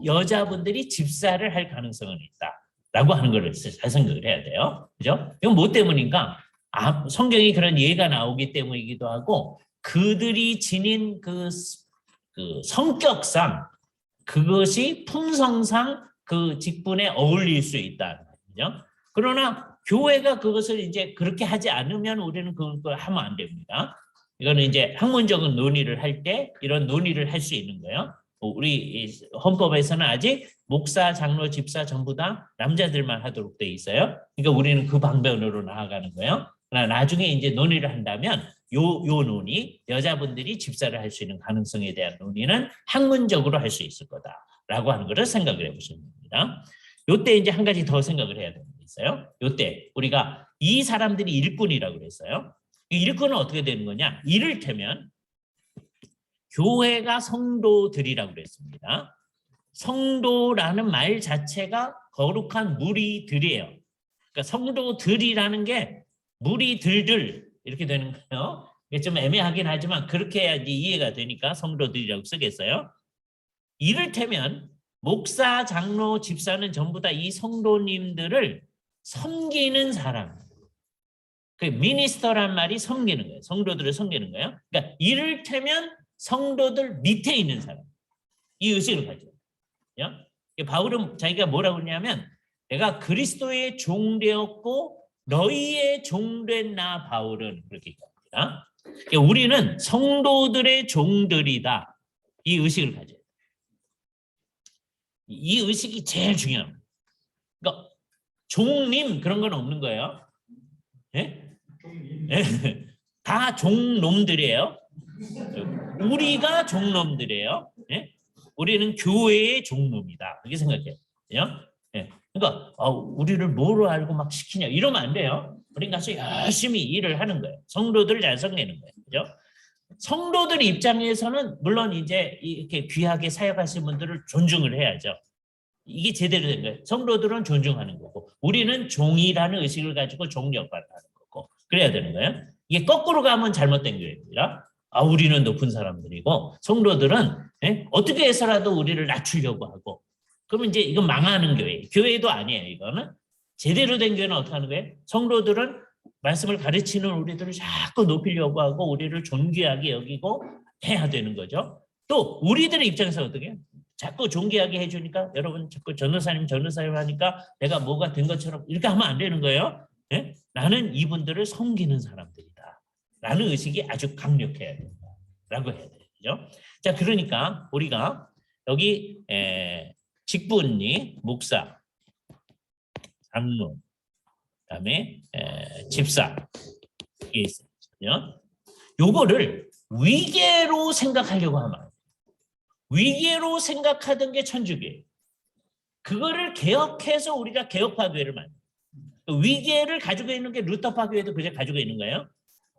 Speaker 1: 여자분들이 집사를 할 가능성은 있다라고 하는 걸 잘 생각을 해야 돼요. 그죠? 이건 뭐 때문인가? 성경이 그런 예가 나오기 때문이기도 하고 그들이 지닌 그 성격상 그것이 품성상 그 직분에 어울릴 수 있다. 그죠? 그러나 교회가 그것을 이제 그렇게 하지 않으면 우리는 그걸 하면 안 됩니다. 이거는 이제 학문적인 논의를 할 때 이런 논의를 할 수 있는 거예요. 우리 헌법에서는 아직 목사, 장로, 집사 전부 다 남자들만 하도록 돼 있어요. 그러니까 우리는 그 방면으로 나아가는 거예요. 그러나 나중에 이제 논의를 한다면 요 논의, 여자분들이 집사를 할 수 있는 가능성에 대한 논의는 학문적으로 할 수 있을 거다라고 하는 것을 생각을 해보시면 됩니다. 요때 이제 한 가지 더 생각을 해야 되는 게 있어요. 요때 우리가 이 사람들이 일꾼이라고 그랬어요. 이 일꾼은 어떻게 되는 거냐? 이를테면 교회가 성도들이라고 그랬습니다. 성도라는 말 자체가 거룩한 무리들이에요. 그러니까 성도들이라는 게 무리들들 이렇게 되는 거예요. 이게 좀 애매하긴 하지만 그렇게 해야지 이해가 되니까 성도들이라고 쓰겠어요. 이를테면 목사, 장로, 집사는 전부 다 이 성도님들을 섬기는 사람. 그 미니스터란 말이 섬기는 거예요. 성도들을 섬기는 거예요. 그러니까 이를테면 성도들 밑에 있는 사람. 이 의식을 가져요. 바울은 자기가 뭐라고 그러냐면 내가 그리스도의 종 되었고 너희의 종된 나 바울은 그렇게 얘기합니다. 그러니까 우리는 성도들의 종들이다. 이 의식을 가져요. 이 의식이 제일 중요합니다. 그러니까 종님 그런 건 없는 거예요. 예? 예? 다 종놈들이에요. 우리가 종놈들이에요. 예? 우리는 교회의 종놈이다. 그렇게 생각해요. 예? 그러니까 우리를 뭐로 알고 막 시키냐 이러면 안 돼요. 우리는 가서 열심히 일을 하는 거예요. 성도들을 잘 섬기는 거예요. 그죠? 성도들 입장에서는 물론 이제 이렇게 귀하게 사역하시는 분들을 존중을 해야죠. 이게 제대로 된 거예요. 성도들은 존중하는 거고 우리는 종이라는 의식을 가지고 종 역할을 하는 거고 그래야 되는 거예요. 이게 거꾸로 가면 잘못된 교회입니다. 우리는 높은 사람들이고 성도들은 어떻게 해서라도 우리를 낮추려고 하고 그러면 이제 이건 망하는 교회. 교회도 아니에요. 이거는 제대로 된 교회는 어떻게 하는 거예요? 성도들은 말씀을 가르치는 우리들을 자꾸 높이려고 하고 우리를 존귀하게 여기고 해야 되는 거죠. 또 우리들의 입장에서 어떻게 해요? 자꾸 존귀하게 해주니까 여러분 자꾸 전도사님 하니까 내가 뭐가 된 것처럼 이렇게 하면 안 되는 거예요. 예? 나는 이분들을 섬기는 사람들이다. 라는 의식이 아주 강력해야 된다. 라고 해야 되죠. 자, 그러니까 우리가 여기 직분리, 목사, 장로, 그다음에 집사 이게 있어요. 요거를 위계로 생각하려고 하면 위계로 생각하던 게 천주교예요. 그거를 개혁해서 우리가 개혁파 교회를 만들어요. 위계를 가지고 있는 게 루터파 교회도 그저 가지고 있는 거예요.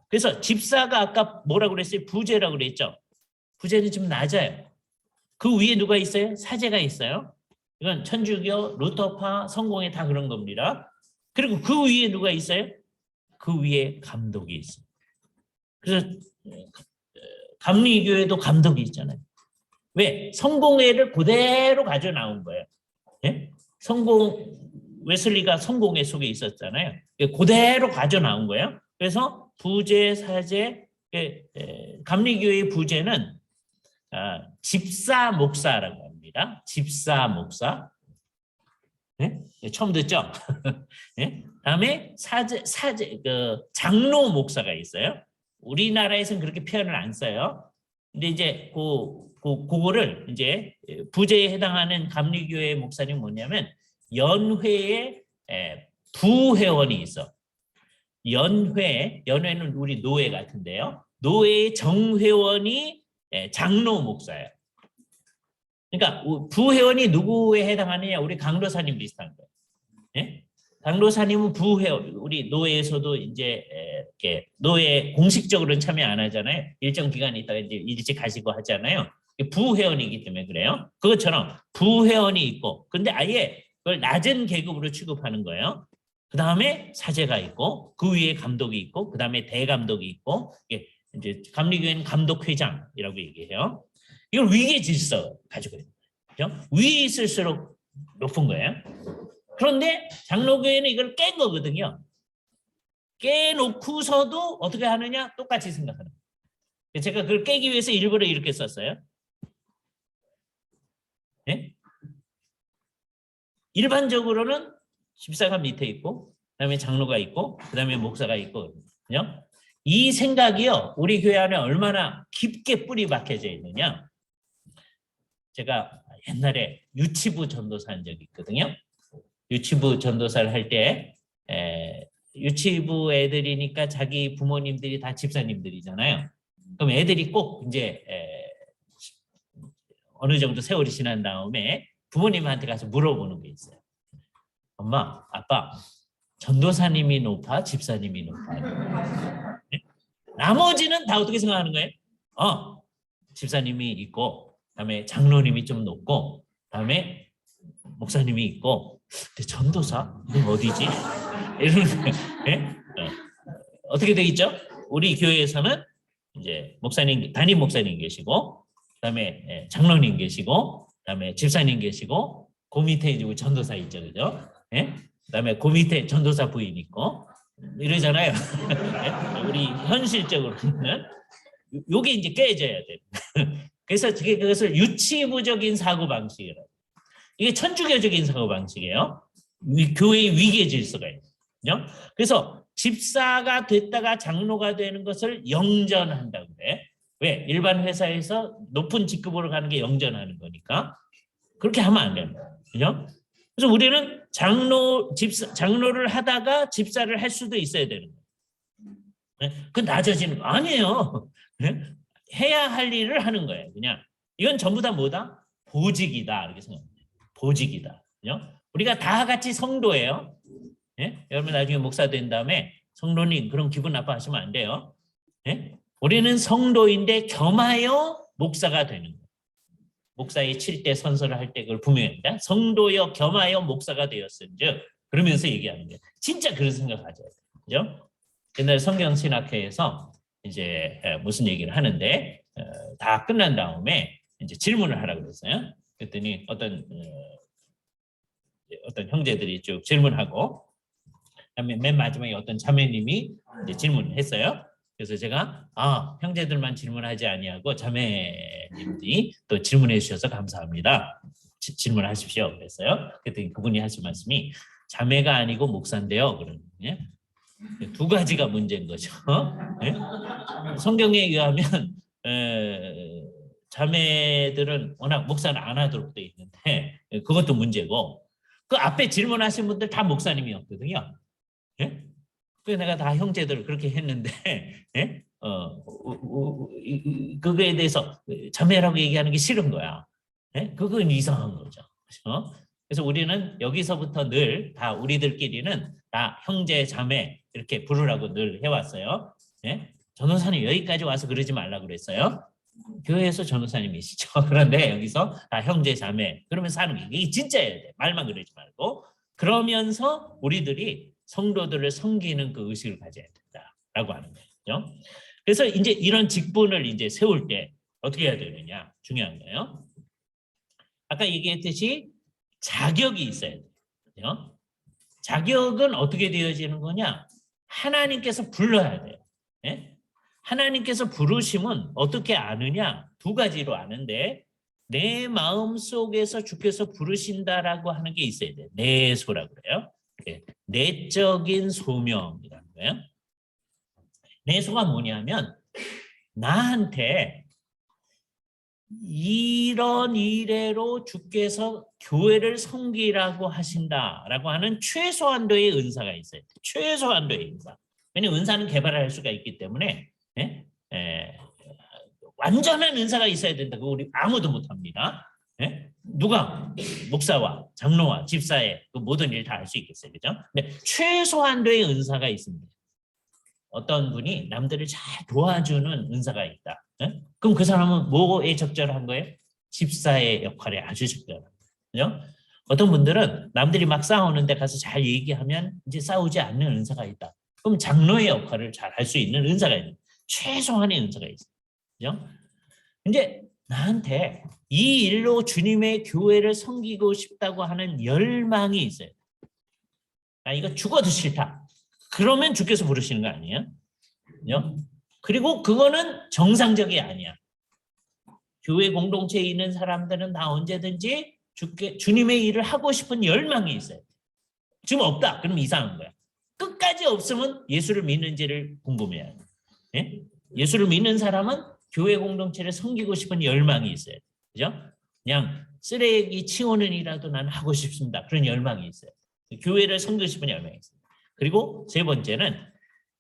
Speaker 1: 그래서 집사가 아까 뭐라고 그랬어요? 부제라고 그랬죠. 부제는 좀 낮아요. 그 위에 누가 있어요? 사제가 있어요. 이건 천주교, 루터파, 성공회 다 그런 겁니다. 그리고 그 위에 누가 있어요? 그 위에 감독이 있어요. 그래서 감리교회도 감독이 있잖아요. 왜? 성공회를 그대로 가져 나온 거예요. 예? 웨슬리가 성공회 속에 있었잖아요. 그대로 가져 나온 거예요. 그래서 부제, 사제, 감리교회의 부제는 집사, 목사라고 합니다. 집사, 목사. 네? 처음 듣죠? 네? 다음에 장로 목사가 있어요. 우리나라에서는 그렇게 표현을 안 써요. 근데 이제 그거를 이제 부제에 해당하는 감리교회 목사님 뭐냐면 연회에 부회원이 있어. 연회는 우리 노회 같은데요. 노회의 정회원이 장로 목사예요. 그러니까 부회원이 누구에 해당하느냐? 우리 강도사님 비슷한 거예요. 예? 강도사님은 부회원, 우리 노회에서도 이제 이렇게 노회 공식적으로는 참여 안 하잖아요. 일정 기간 있다가 이제 일찍 가시고 하잖아요. 부회원이기 때문에 그래요. 그것처럼 부회원이 있고, 근데 아예 그걸 낮은 계급으로 취급하는 거예요. 그 다음에 사제가 있고, 그 위에 감독이 있고, 그 다음에 대감독이 있고, 이제 감리교회는 감독회장이라고 얘기해요. 이걸 위계 질서 가지고 있는 거예요. 위에 있을수록 높은 거예요. 그런데 장로교회는 이걸 깬 거거든요. 깨놓고서도 어떻게 하느냐? 똑같이 생각하는 거예요. 제가 그걸 깨기 위해서 일부러 이렇게 썼어요. 네? 일반적으로는 집사가 밑에 있고, 그다음에 장로가 있고, 그다음에 목사가 있고, 그죠? 이 생각이요, 우리 교회 안에 얼마나 깊게 뿌리 박혀져 있느냐? 제가 옛날에 유치부 전도사 한 적이 있거든요. 유치부 전도사를 할 때 유치부 애들이니까 자기 부모님들이 다 집사님들이잖아요. 그럼 애들이 꼭 이제 어느 정도 세월이 지난 다음에 부모님한테 가서 물어보는 게 있어요. 엄마, 아빠, 전도사님이 높아, 집사님이 높아? 나머지는 다 어떻게 생각하는 거예요? 집사님이 있고, 그다음에 장로님이 좀 높고, 그다음에 목사님이 있고, 근데 전도사? 이건 어디지? 이런 네? 어떻게 돼 있죠? 우리 교회에서는 이제 목사님, 담임 목사님 계시고, 그다음에 장로님 계시고, 그다음에 집사님 계시고, 그 밑에 이제 전도사 있죠, 그죠? 예? 그다음에 그 밑에 전도사 부인 있고 이러잖아요. 우리 현실적으로는 요게 이제 깨져야 돼요. 그래서 그것을 유치부적인 사고 방식이라고. 이게 천주교적인 사고 방식이에요. 교회의 위계 질서가 있거든요. 그래서 집사가 됐다가 장로가 되는 것을 영전한다고 그래. 왜? 일반 회사에서 높은 직급으로 가는 게 영전하는 거니까. 그렇게 하면 안 됩니다. 그죠? 그래서 우리는 장로를 하다가 집사를 할 수도 있어야 되는 거예요. 그 낮아지는 거 아니에요. 해야 할 일을 하는 거예요. 그냥 이건 전부 다 뭐다? 보직이다 이렇게 생각합니다. 보직이다. 그죠? 우리가 다 같이 성도예요. 예? 여러분 나중에 목사 된 다음에 성도님 그런 기분 나빠하시면 안 돼요. 예? 우리는 성도인데 겸하여 목사가 되는 거예요. 목사의 7대 선서를 할 때 그걸 분명합니다. 성도여 겸하여 목사가 되었은즉 그러면서 얘기하는 거예요. 진짜 그런 생각 가져야 돼요. 그죠? 옛날 성경신학회에서 이제 무슨 얘기를 하는데 다 끝난 다음에 이제 질문을 하라고 그랬어요. 그랬더니 어떤 형제들이 쭉 질문하고 그다음에 맨 마지막에 어떤 자매님이 이제 질문을 했어요. 그래서 제가 형제들만 질문하지 아니하고 자매님들이 또 질문해 주셔서 감사합니다. 질문하십시오. 그랬어요. 그랬더니 그분이 하신 말씀이 자매가 아니고 목사인데요. 그러는 거예요. 두 가지가 문제인 거죠. 네? 성경에 의하면 자매들은 워낙 목사는 안 하도록 돼 있는데 그것도 문제고 그 앞에 질문하신 분들 다 목사님이었거든요. 네? 그래서 내가 다 형제들을 그렇게 했는데 예? 그거에 대해서 자매라고 얘기하는 게 싫은 거야. 예? 그건 이상한 거죠. 그렇죠? 그래서 우리는 여기서부터 늘 다 우리들끼리는 다 형제 자매 이렇게 부르라고 늘 해왔어요. 예? 전도사님 여기까지 와서 그러지 말라고 그랬어요. 교회에서 전도사님이시죠. 그런데 여기서 다 형제 자매 그러면서 하는 게 이게 진짜여야 돼. 말만 그러지 말고 그러면서 우리들이 성도들을 섬기는 그 의식을 가져야 된다라고 하는 거죠. 그래서 이제 이런 직분을 이제 세울 때 어떻게 해야 되느냐 중요한 거예요. 아까 얘기했듯이 자격이 있어야 돼요. 자격은 어떻게 되어지는 거냐? 하나님께서 불러야 돼요. 네? 하나님께서 부르심은 어떻게 아느냐? 두 가지로 아는데 내 마음 속에서 주께서 부르신다라고 하는 게 있어야 돼요. 내소라고 그래요. 내적인 소명이라는 거예요. 내소가 뭐냐면 나한테 이런 이래로 주께서 교회를 섬기라고 하신다라고 하는 최소한도의 은사가 있어요. 최소한도의 은사. 왜냐하면 은사는 개발할 수가 있기 때문에 완전한 은사가 있어야 된다. 그거 우리 아무도 못합니다. 누가 목사와 장로와 집사의 그 모든 일 다 할 수 있겠어요, 그죠? 근데 최소한도의 은사가 있습니다. 어떤 분이 남들을 잘 도와주는 은사가 있다. 그럼 그 사람은 뭐에 적절한 거예요? 집사의 역할에 아주 적절한 거죠. 어떤 분들은 남들이 막 싸우는데 가서 잘 얘기하면 이제 싸우지 않는 은사가 있다. 그럼 장로의 역할을 잘 할 수 있는 은사가 있는 최소한의 은사가 있어요. 그죠? 이제 나한테 이 일로 주님의 교회를 섬기고 싶다고 하는 열망이 있어요. 이거 죽어도 싫다. 그러면 주께서 부르시는 거 아니에요? 그죠? 그리고 그거는 정상적이 아니야. 교회 공동체에 있는 사람들은 다 언제든지 주님의 일을 하고 싶은 열망이 있어요. 지금 없다. 그럼 이상한 거야. 끝까지 없으면 예수를 믿는지를 궁금해야 돼. 예? 예수를 믿는 사람은 교회 공동체를 섬기고 싶은 열망이 있어요. 그죠? 그냥 쓰레기 치우는 일이라도 난 하고 싶습니다. 그런 열망이 있어요. 교회를 섬기고 싶은 열망이 있어요. 그리고 세 번째는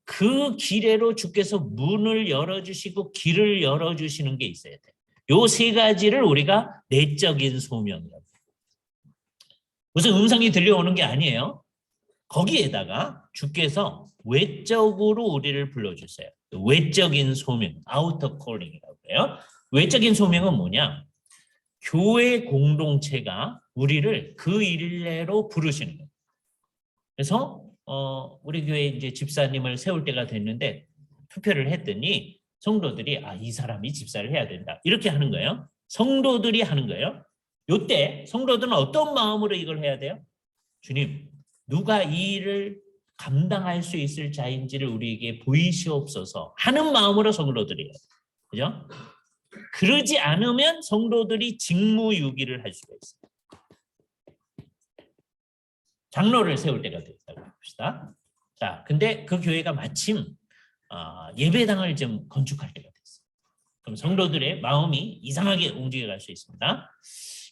Speaker 1: 그 기회로 주께서 문을 열어주시고 길을 열어주시는 게 있어야 돼요. 요 세 가지를 우리가 내적인 소명이라고 해요. 무슨 음성이 들려오는 게 아니에요. 거기에다가 주께서 외적으로 우리를 불러주세요. 외적인 소명, 아우터 콜링이라고 해요. 외적인 소명은 뭐냐? 교회 공동체가 우리를 그 일례로 부르시는 거예요. 그래서 우리 교회 이제 집사님을 세울 때가 됐는데 투표를 했더니 성도들이 이 사람이 집사를 해야 된다. 이렇게 하는 거예요. 성도들이 하는 거예요. 이때 성도들은 어떤 마음으로 이걸 해야 돼요? 주님, 누가 이 일을 감당할 수 있을 자인지를 우리에게 보이시옵소서 하는 마음으로 성도들이 해요. 그죠? 그러지 않으면 성도들이 직무유기를 할 수가 있어요. 장로를 세울 때가 됐다고 봅시다. 자, 근데 그 교회가 마침 예배당을 좀 건축할 때가 됐어요. 그럼 성도들의 마음이 이상하게 움직여 갈 수 있습니다.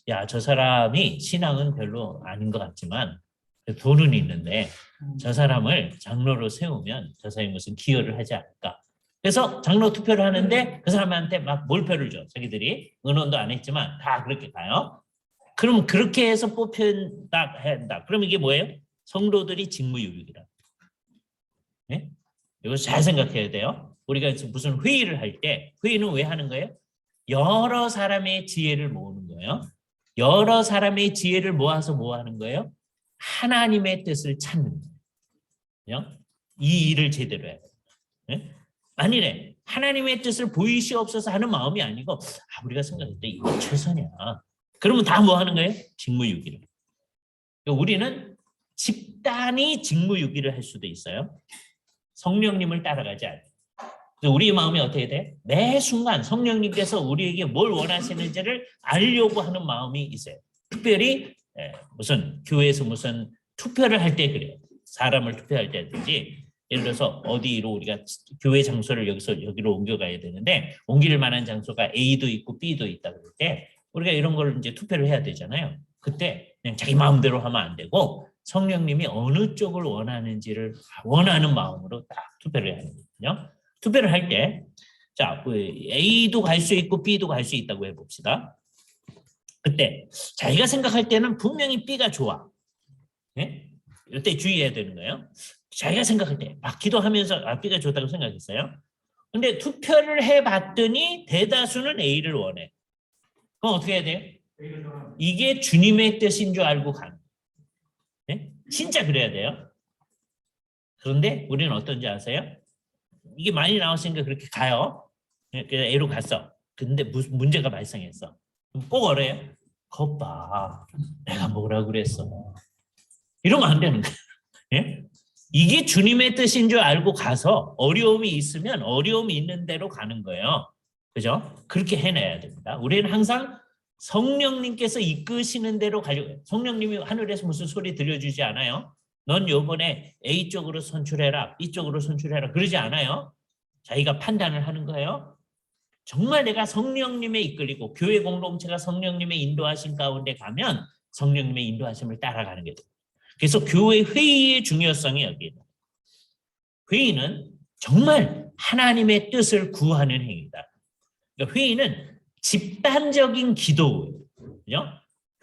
Speaker 1: 야, 저 사람이 신앙은 별로 아닌 것 같지만 돈은 있는데 저 사람을 장로로 세우면 저 사람이 무슨 기여를 하지 않을까. 그래서 장로 투표를 하는데 그 사람한테 막 몰표를 줘. 자기들이 의논도 안 했지만 다 그렇게 가요. 그럼 그렇게 해서 뽑힌다 한다. 그럼 이게 뭐예요? 성도들이 직무유기라. 네? 이거 잘 생각해야 돼요. 우리가 무슨 회의를 할 때 회의는 왜 하는 거예요? 여러 사람의 지혜를 모으는 거예요. 여러 사람의 지혜를 모아서 뭐 하는 거예요? 하나님의 뜻을 찾는 거예요. 이 일을 제대로 해야 돼요. 네? 아니래. 하나님의 뜻을 보이시옵소서 하는 마음이 아니고 우리가 생각할 때 이거 최선이야. 그러면 다 뭐 하는 거예요? 직무유기를. 우리는 집단이 직무유기를 할 수도 있어요. 성령님을 따라가지 않아요. 우리의 마음이 어떻게 돼? 매 순간 성령님께서 우리에게 뭘 원하시는지를 알려고 하는 마음이 있어요. 특별히 무슨 교회에서 무슨 투표를 할 때 그래요. 사람을 투표할 때든지 예를 들어서 어디로 우리가 교회 장소를 여기서 여기로 옮겨가야 되는데 옮길 만한 장소가 A도 있고 B도 있다 그럴 때 우리가 이런 걸 이제 투표를 해야 되잖아요. 그때 그냥 자기 마음대로 하면 안 되고 성령님이 어느 쪽을 원하는지를 원하는 마음으로 딱 투표를 해야 되거든요. 투표를 할 때 자, A도 갈 수 있고 B도 갈 수 있다고 해봅시다. 그때 자기가 생각할 때는 분명히 B가 좋아. 네? 이때 주의해야 되는 거예요. 자기가 생각할 때 막 기도하면서 B가 좋다고 생각했어요. 근데 투표를 해봤더니 대다수는 A를 원해. 그럼 어떻게 해야 돼요? 이게 주님의 뜻인 줄 알고 가는 거예요. 네? 진짜 그래야 돼요. 그런데 우리는 어떤지 아세요? 이게 많이 나왔으니까 그렇게 가요. 그래서 A로 갔어. 근데 무슨 문제가 발생했어. 꼭 어래요. 거 봐. 내가 뭐라 그랬어. 이러면 안 되는 거예요. 예? 이게 주님의 뜻인 줄 알고 가서 어려움이 있으면 어려움이 있는 대로 가는 거예요. 그죠? 그렇게 해내야 됩니다. 우리는 항상 성령님께서 이끄시는 대로 가려고 해요. 성령님이 하늘에서 무슨 소리 들려주지 않아요. 넌 요번에 A 쪽으로 선출해라, B 쪽으로 선출해라 그러지 않아요. 자기가 판단을 하는 거예요. 정말 내가 성령님의 이끌리고 교회 공동체가 성령님의 인도하심 가운데 가면 성령님의 인도하심을 따라가는 게 돼요. 그래서 교회 회의의 중요성이 여기입니다. 회의는 정말 하나님의 뜻을 구하는 행위다. 그러니까 회의는 집단적인 기도예요.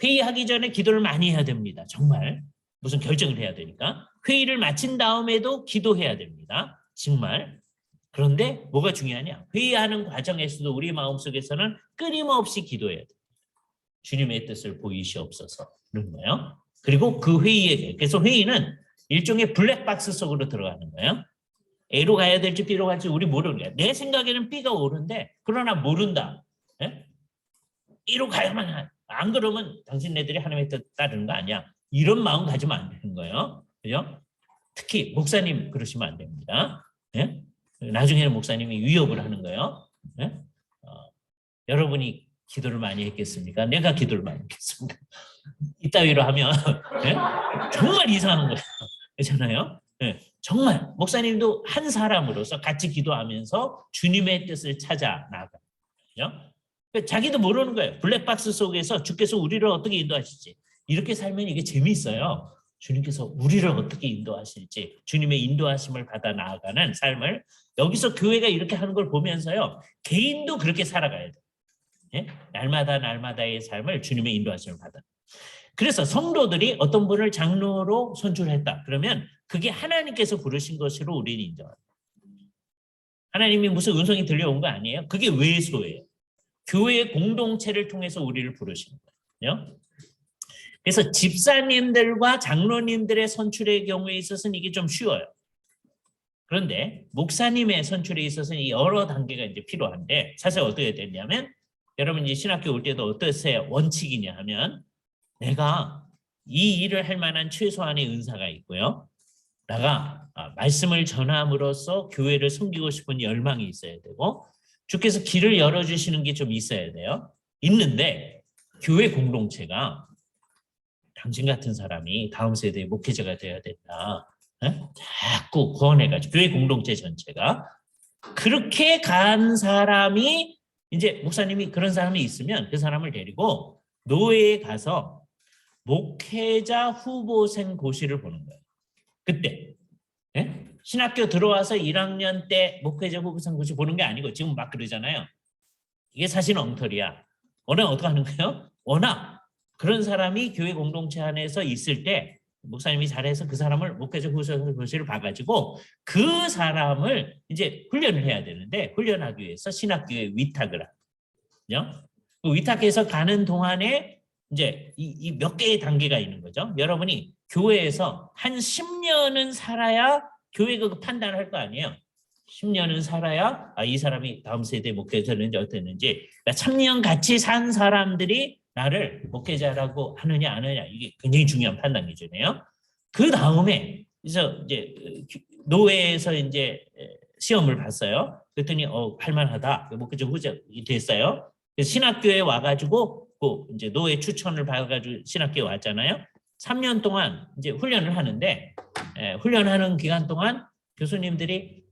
Speaker 1: 회의하기 전에 기도를 많이 해야 됩니다. 정말 무슨 결정을 해야 되니까. 회의를 마친 다음에도 기도해야 됩니다. 정말. 그런데 뭐가 중요하냐? 회의하는 과정에서도 우리 마음속에서는 끊임없이 기도해야 돼요. 주님의 뜻을 보이시옵소서. 그런 거예요. 그리고 그 회의에 그래서 회의는 일종의 블랙박스 속으로 들어가는 거예요. A로 가야 될지 B로 갈지 우리 모르는 거야. 내 생각에는 B가 옳은데 그러나 모른다. 예? B로 가야만 한. 안 그러면 당신네들이 하나님의 뜻 따르는 거 아니야. 이런 마음 가지면 안 되는 거예요. 그죠? 특히 목사님 그러시면 안 됩니다. 예? 나중에는 목사님이 위협을 하는 거예요. 예? 여러분이 기도를 많이 했겠습니까? 내가 기도를 많이 했겠습니까? 이따위로 하면 예? 정말 이상한 거예요. 그렇잖아요? 예. 정말 목사님도 한 사람으로서 같이 기도하면서 주님의 뜻을 찾아 나가요. 자기도 모르는 거예요. 블랙박스 속에서 주께서 우리를 어떻게 인도하실지. 이렇게 살면 이게 재미있어요. 주님께서 우리를 어떻게 인도하실지, 주님의 인도하심을 받아 나아가는 삶을 여기서 교회가 이렇게 하는 걸 보면서요. 개인도 그렇게 살아가야 돼요. 예? 날마다 날마다의 삶을 주님의 인도하심을 받아. 그래서 성도들이 어떤 분을 장로로 선출했다. 그러면 그게 하나님께서 부르신 것으로 우리는 인정합니다. 하나님이 무슨 음성이 들려온 거 아니에요? 그게 외소예요. 교회의 공동체를 통해서 우리를 부르시는 거예요. 그래서 집사님들과 장로님들의 선출의 경우에 있어서는 이게 좀 쉬워요. 그런데 목사님의 선출에 있어서는 여러 단계가 이제 필요한데 사실 어떻게 되냐면 여러분 이제 신학교 올 때도 어떠세요? 원칙이냐 하면 내가 이 일을 할 만한 최소한의 은사가 있고요. 내가 말씀을 전함으로써 교회를 섬기고 싶은 열망이 있어야 되고 주께서 길을 열어주시는 게 좀 있어야 돼요. 있는데 교회 공동체가 당신 같은 사람이 다음 세대의 목회자가 돼야 된다. 자꾸 구원해가지고 교회 공동체 전체가 그렇게 간 사람이 이제 목사님이 그런 사람이 있으면 그 사람을 데리고 노회에 가서 목회자 후보생 고시를 보는 거예요. 그때 신학교 들어와서 1학년 때 목회자 후보생 고시 보는 게 아니고 지금 막 그러잖아요. 이게 사실 엉터리야. 워낙 어떻게 하는 거예요? 워낙 그런 사람이 교회 공동체 안에서 있을 때 목사님이 잘해서 그 사람을 목회자 후보생 고시를 봐가지고 그 사람을 이제 훈련을 해야 되는데 훈련하기 위해서 신학교에 위탁을 하거든요. 그 위탁해서 가는 동안에 이제 이 몇 개의 단계가 있는 거죠. 여러분이 교회에서 한 10년은 살아야 교회가 그 판단을 할 거 아니에요. 10년은 살아야 이 사람이 다음 세대 목회자는지 어땠는지. 그러니까 3년 같이 산 사람들이 나를 목회자라고 하느냐 안 하느냐 이게 굉장히 중요한 판단 기준이에요. 그 다음에 그래서 이제 노회에서 이제 시험을 봤어요. 그랬더니 할만하다. 목회자 후보생이 됐어요. 신학교에 와가지고 이제 노회 추천을 받아가지고 신학교에 왔잖아요. 3년 동안 이제 훈련을 하는데 훈련하는 기간 동안 교수님들이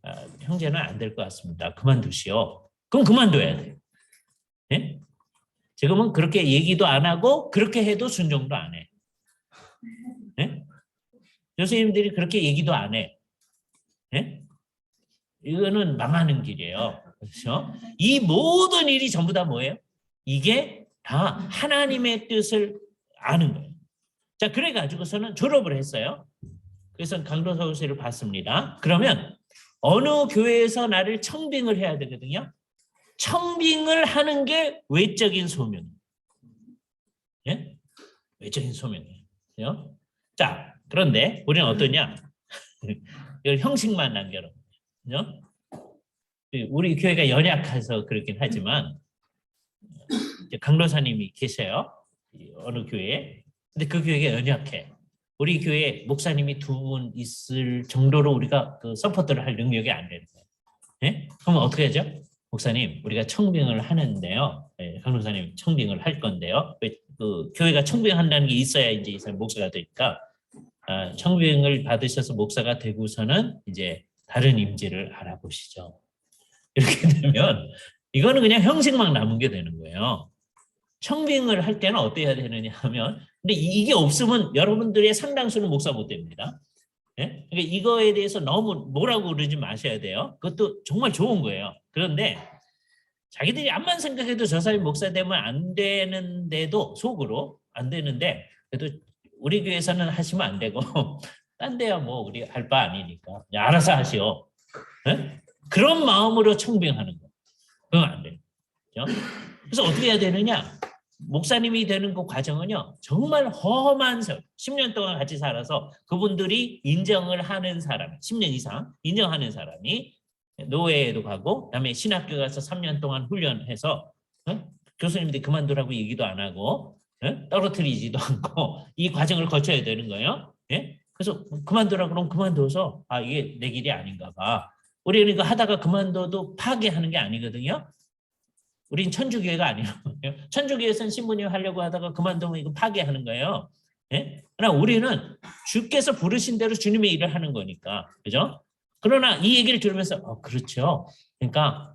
Speaker 1: 형제는 안 될 것 같습니다. 그만두시오. 그럼 그만둬야 돼요. 네? 지금은 그렇게 얘기도 안 하고 그렇게 해도 순종도 안 해. 네? 교수님들이 그렇게 얘기도 안 해. 네? 이거는 망하는 길이에요. 그렇죠? 이 모든 일이 전부 다 뭐예요? 이게 다 하나님의 뜻을 아는 거예요. 자, 그래가지고서는 졸업을 했어요. 그래서 강도서울시를 받습니다. 그러면 어느 교회에서 나를 청빙을 해야 되거든요. 청빙을 하는 게 외적인 소명이에요. 예? 외적인 소명이에요. 자, 그런데 우리는 어떠냐? 이걸 형식만 남겨놓은 우리 교회가 연약해서 그렇긴 하지만 강도사님이 계셔요. 어느 교회에. 근데 그 교회가 연약해. 우리 교회에 목사님이 2분 있을 정도로 우리가 그 서포트를 할 능력이 안 되는 거예요. 네? 그러면 어떻게 하죠? 목사님, 우리가 청빙을 하는데요. 네, 강도사님 청빙을 할 건데요. 그 교회가 청빙한다는 게 있어야 이제 이 사람 목사가 되니까 청빙을 받으셔서 목사가 되고서는 이제 다른 임지를 알아보시죠. 이렇게 되면 이거는 그냥 형식만 남은 게 되는 거예요. 청빙을 할 때는 어떻게 해야 되느냐 하면 근데 이게 없으면 여러분들의 상당수는 목사 못 됩니다. 네? 그러니까 이거에 대해서 너무 뭐라고 그러지 마셔야 돼요. 그것도 정말 좋은 거예요. 그런데 자기들이 암만 생각해도 저 사람이 목사 되면 안 되는데도 속으로 안 되는데 그래도 우리 교회에서는 하시면 안 되고 딴 데야 뭐 우리 할 바 아니니까 알아서 하시오. 네? 그런 마음으로 청빙하는 거. 그건 안 돼요. 그렇죠? 그래서 어떻게 해야 되느냐? 목사님이 되는 그 과정은요. 정말 험한 세월. 10년 동안 같이 살아서 그분들이 인정을 하는 사람, 10년 이상 인정하는 사람이 노회에도 가고 그다음에 신학교 가서 3년 동안 훈련해서 교수님들이 그만두라고 얘기도 안 하고 떨어뜨리지도 않고 이 과정을 거쳐야 되는 거예요. 그래서 그만두라고 그러면 그만둬서 이게 내 길이 아닌가 봐. 우리는 이거 하다가 그만둬도 파괴하는 게 아니거든요. 우린 천주교회가 아니에요. 천주교회에서는 신부님 하려고 하다가 그만두면 이거 파괴하는 거예요. 그러나 우리는 주께서 부르신 대로 주님의 일을 하는 거니까. 그죠? 그러나 이 얘기를 들으면서 그렇죠. 그러니까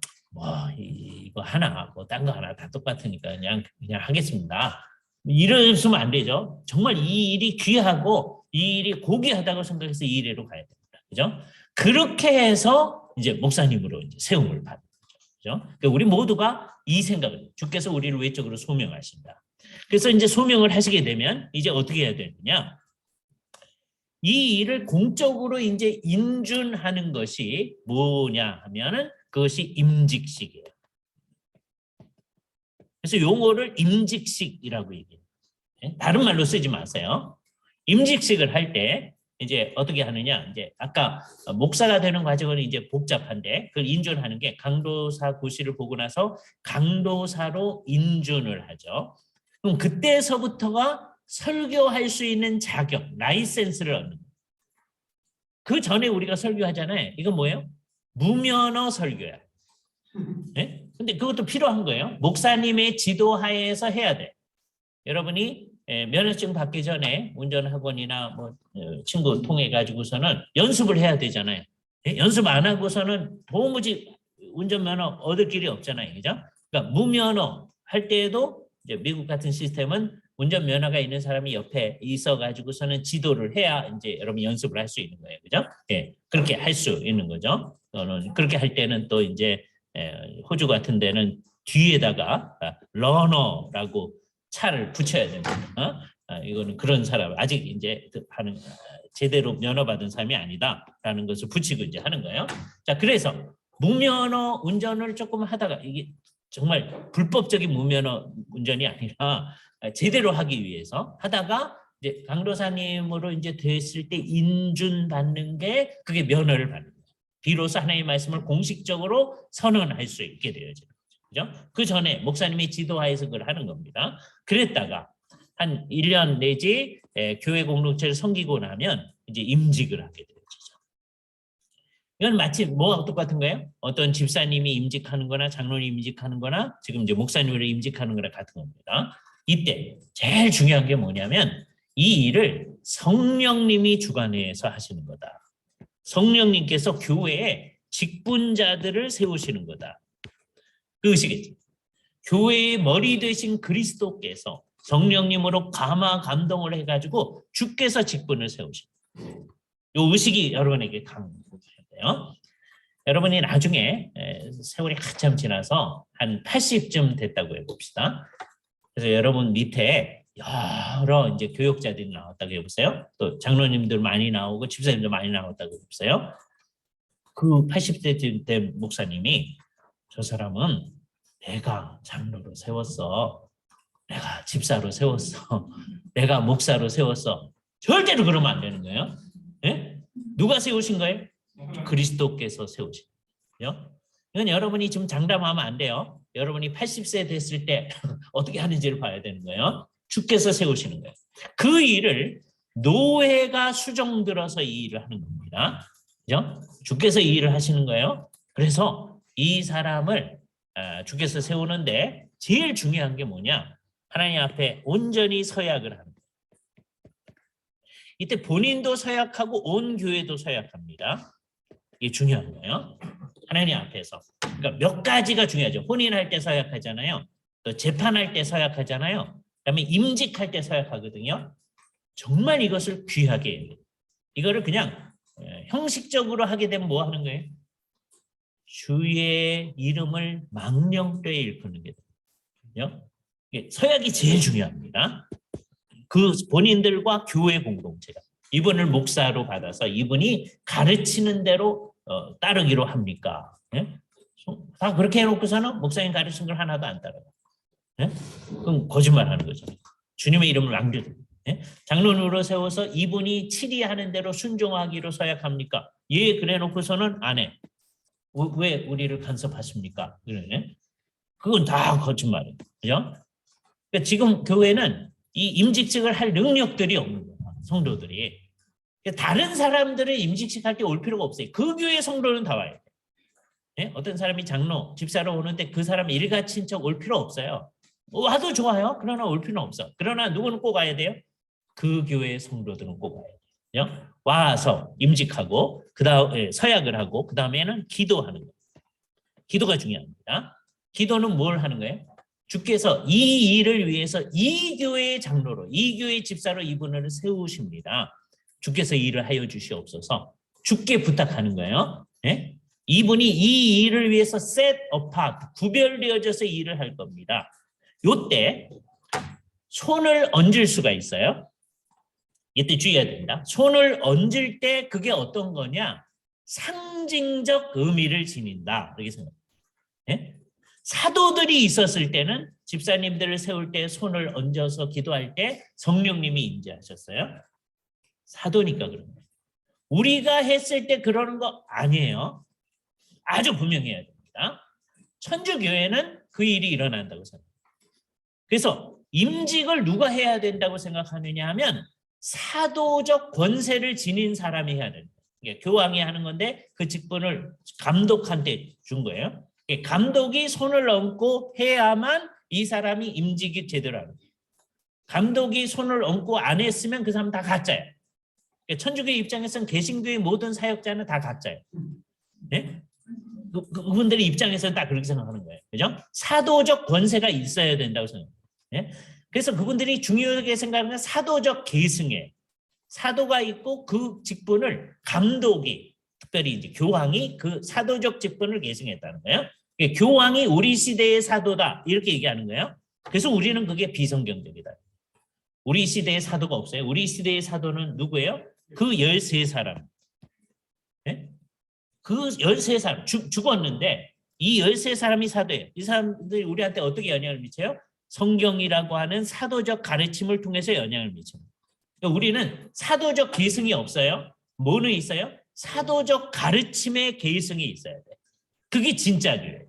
Speaker 1: 이거 하나, 뭐 딴 거 하나 다 똑같으니까 그냥 하겠습니다. 이러시면 안 되죠. 정말 이 일이 귀하고 이 일이 고귀하다고 생각해서 이 일로 가야 됩니다. 그죠? 그렇게 해서 이제 목사님으로 이제 세움을 받는 거죠. 그죠? 그러니까 우리 모두가 이 생각을, 주께서 우리를 외적으로 소명하신다. 그래서 이제 소명을 하시게 되면 이제 어떻게 해야 되느냐? 이 일을 공적으로 이제 인준하는 것이 뭐냐 하면은 그것이 임직식이에요. 그래서 용어를 임직식이라고 얘기해요. 다른 말로 쓰지 마세요. 임직식을 할 때 이제 어떻게 하느냐? 이제 아까 목사가 되는 과정은 이제 복잡한데 그걸 인준하는 게 강도사 고시를 보고 나서 강도사로 인준을 하죠. 그럼 그때서부터가 설교할 수 있는 자격, 라이센스를 얻는 거예요. 그 전에 우리가 설교하잖아요. 이건 뭐예요? 무면허 설교야. 네? 근데 그것도 필요한 거예요. 목사님의 지도하에서 해야 돼. 여러분이 면허증 받기 전에 운전학원이나 뭐 친구 통해 가지고서는 연습을 해야 되잖아요. 연습 안 하고서는 도무지 운전면허 얻을 길이 없잖아요. 그죠? 그러니까 무면허 할 때에도 이제 미국 같은 시스템은 운전면허가 있는 사람이 옆에 있어 가지고서는 지도를 해야 이제 여러분 연습을 할 수 있는 거예요. 그죠? 예. 그렇게 할 수 있는 거죠. 그렇게 할 때는 또 이제 호주 같은 데는 뒤에다가 러너라고 차를 붙여야 됩니다. 이거는 그런 사람 아직 이제 하는 제대로 면허 받은 사람이 아니다라는 것을 붙이고 이제 하는 거예요. 자, 그래서 무면허 운전을 조금 하다가 이게 정말 불법적인 무면허 운전이 아니라 제대로 하기 위해서 하다가 이제 강도사님으로 이제 됐을 때 인준 받는 게 그게 면허를 받는 거예요. 비로소 하나님의 말씀을 공식적으로 선언할 수 있게 되어져요. 그죠? 그 전에 목사님이 지도하에서 그걸 하는 겁니다. 그랬다가 한 1년 내지 교회 공동체를 섬기고 나면 이제 임직을 하게 되어지죠. 이건 마치 뭐하고 똑같은 거예요? 어떤 집사님이 임직하는 거나 장로님이 임직하는 거나 지금 이제 목사님으로 임직하는 거나 같은 겁니다. 이때 제일 중요한 게 뭐냐면 이 일을 성령님이 주관해서 하시는 거다. 성령님께서 교회에 직분자들을 세우시는 거다. 그것이겠죠. 교회의 머리 되신 그리스도께서 성령님으로 감화 감동을 해가지고 주께서 직분을 세우십니다. 이 의식이 여러분에게 강해요. 여러분이 나중에 세월이 한참 지나서 한 80쯤 됐다고 해봅시다. 그래서 여러분 밑에 여러 이제 교역자들이 나왔다고 해보세요. 또 장로님들 많이 나오고 집사님들 많이 나왔다고 해보세요. 그 80대 된 목사님이 저 사람은 내가 장로로 세웠어. 내가 집사로 세웠어. 내가 목사로 세웠어. 절대로 그러면 안 되는 거예요. 네? 누가 세우신 거예요? 그리스도께서 세우신 거예요. 이건 여러분이 지금 장담하면 안 돼요. 여러분이 80세 됐을 때 어떻게 하는지를 봐야 되는 거예요. 주께서 세우시는 거예요. 그 일을 노회가 수종들어서 이 일을 하는 겁니다. 그죠? 주께서 이 일을 하시는 거예요. 그래서 이 사람을 주께서 세우는데 제일 중요한 게 뭐냐? 하나님 앞에 온전히 서약을 하는 거예요. 이때 본인도 서약하고 온 교회도 서약합니다. 이게 중요한 거예요. 하나님 앞에서. 그러니까 몇 가지가 중요하죠. 혼인할 때 서약하잖아요. 또 재판할 때 서약하잖아요. 그다음에 임직할 때 서약하거든요. 정말 이것을 귀하게 해요. 이거를 그냥 형식적으로 하게 되면 뭐 하는 거예요? 주의 이름을 망령되이 일컫는 게 돼요. 서약이 제일 중요합니다. 그 본인들과 교회 공동체가 이분을 목사로 받아서 이분이 가르치는 대로 따르기로 합니까? 예? 다 그렇게 해놓고서는 목사님 가르친 걸 하나도 안 따라요. 예? 그럼 거짓말하는 거죠. 주님의 이름을 앙주. 예? 장로님으로 세워서 이분이 치리하는 대로 순종하기로 서약합니까? 예, 그래놓고서는 안 해. 왜 우리를 간섭하십니까? 그래. 그건 다 거짓말이에요. 그죠? 그러니까 지금 교회는 이 임직직을 할 능력들이 없는 거예요. 성도들이. 그러니까 다른 사람들을 임직식 할 때 올 필요가 없어요. 그 교회 성도는 다 와야 돼요. 네? 어떤 사람이 장로, 집사로 오는데 그 사람 일가 친척 올 필요 없어요. 와도 좋아요. 그러나 올 필요는 없어. 그러나 누구는 꼭 와야 돼요? 그 교회의 성도들은 꼭 와야 돼요. 와서 임직하고 그다음에 서약을 하고 그다음에는 기도하는 거예요. 기도가 중요합니다. 기도는 뭘 하는 거예요? 주께서 이 일을 위해서 이 교회의 장로로, 이 교회의 집사로 이분을 세우십니다. 주께서 이 일을 하여 주시옵소서. 주께 부탁하는 거예요. 네? 이분이 이 일을 위해서 set apart, 구별되어져서 이 일을 할 겁니다. 요때 손을 얹을 수가 있어요. 이때 주의해야 됩니다. 손을 얹을 때 그게 어떤 거냐? 상징적 의미를 지닌다. 이렇게 생각합니다. 네? 사도들이 있었을 때는 집사님들을 세울 때 손을 얹어서 기도할 때 성령님이 임재하셨어요. 사도니까 그런 거예요. 우리가 했을 때 그러는 거 아니에요. 아주 분명해야 됩니다. 천주교회는 그 일이 일어난다고 생각합니다. 그래서 임직을 누가 해야 된다고 생각하느냐 하면 사도적 권세를 지닌 사람이 해야 됩니다. 교황이 하는 건데 그 직분을 감독한테 준 거예요. 감독이 손을 얹고 해야만 이 사람이 임직이 제대로 하는 거예요. 감독이 손을 얹고 안 했으면 그 사람 다 가짜예요. 천주교 입장에서는 개신교의 모든 사역자는 다 가짜예요. 네? 그분들의 입장에서는 딱 그렇게 생각하는 거예요. 그죠? 사도적 권세가 있어야 된다고 생각해요. 네? 그래서 그분들이 중요하게 생각하는 건 사도적 계승이에요. 사도가 있고 그 직분을 감독이, 특별히 이제 교황이 그 사도적 직분을 계승했다는 거예요. 교황이 우리 시대의 사도다 이렇게 얘기하는 거예요. 그래서 우리는 그게 비성경적이다. 우리 시대의 사도가 없어요. 우리 시대의 사도는 누구예요? 그 13사람. 네? 그 13사람 죽었는데 이 13사람이 사도예요. 이 사람들이 우리한테 어떻게 영향을 미쳐요? 성경이라고 하는 사도적 가르침을 통해서 영향을 미칩니다. 그러니까 우리는 사도적 계승이 없어요. 뭐는 있어요? 사도적 가르침의 계승이 있어야 돼. 그게 진짜 교회예요.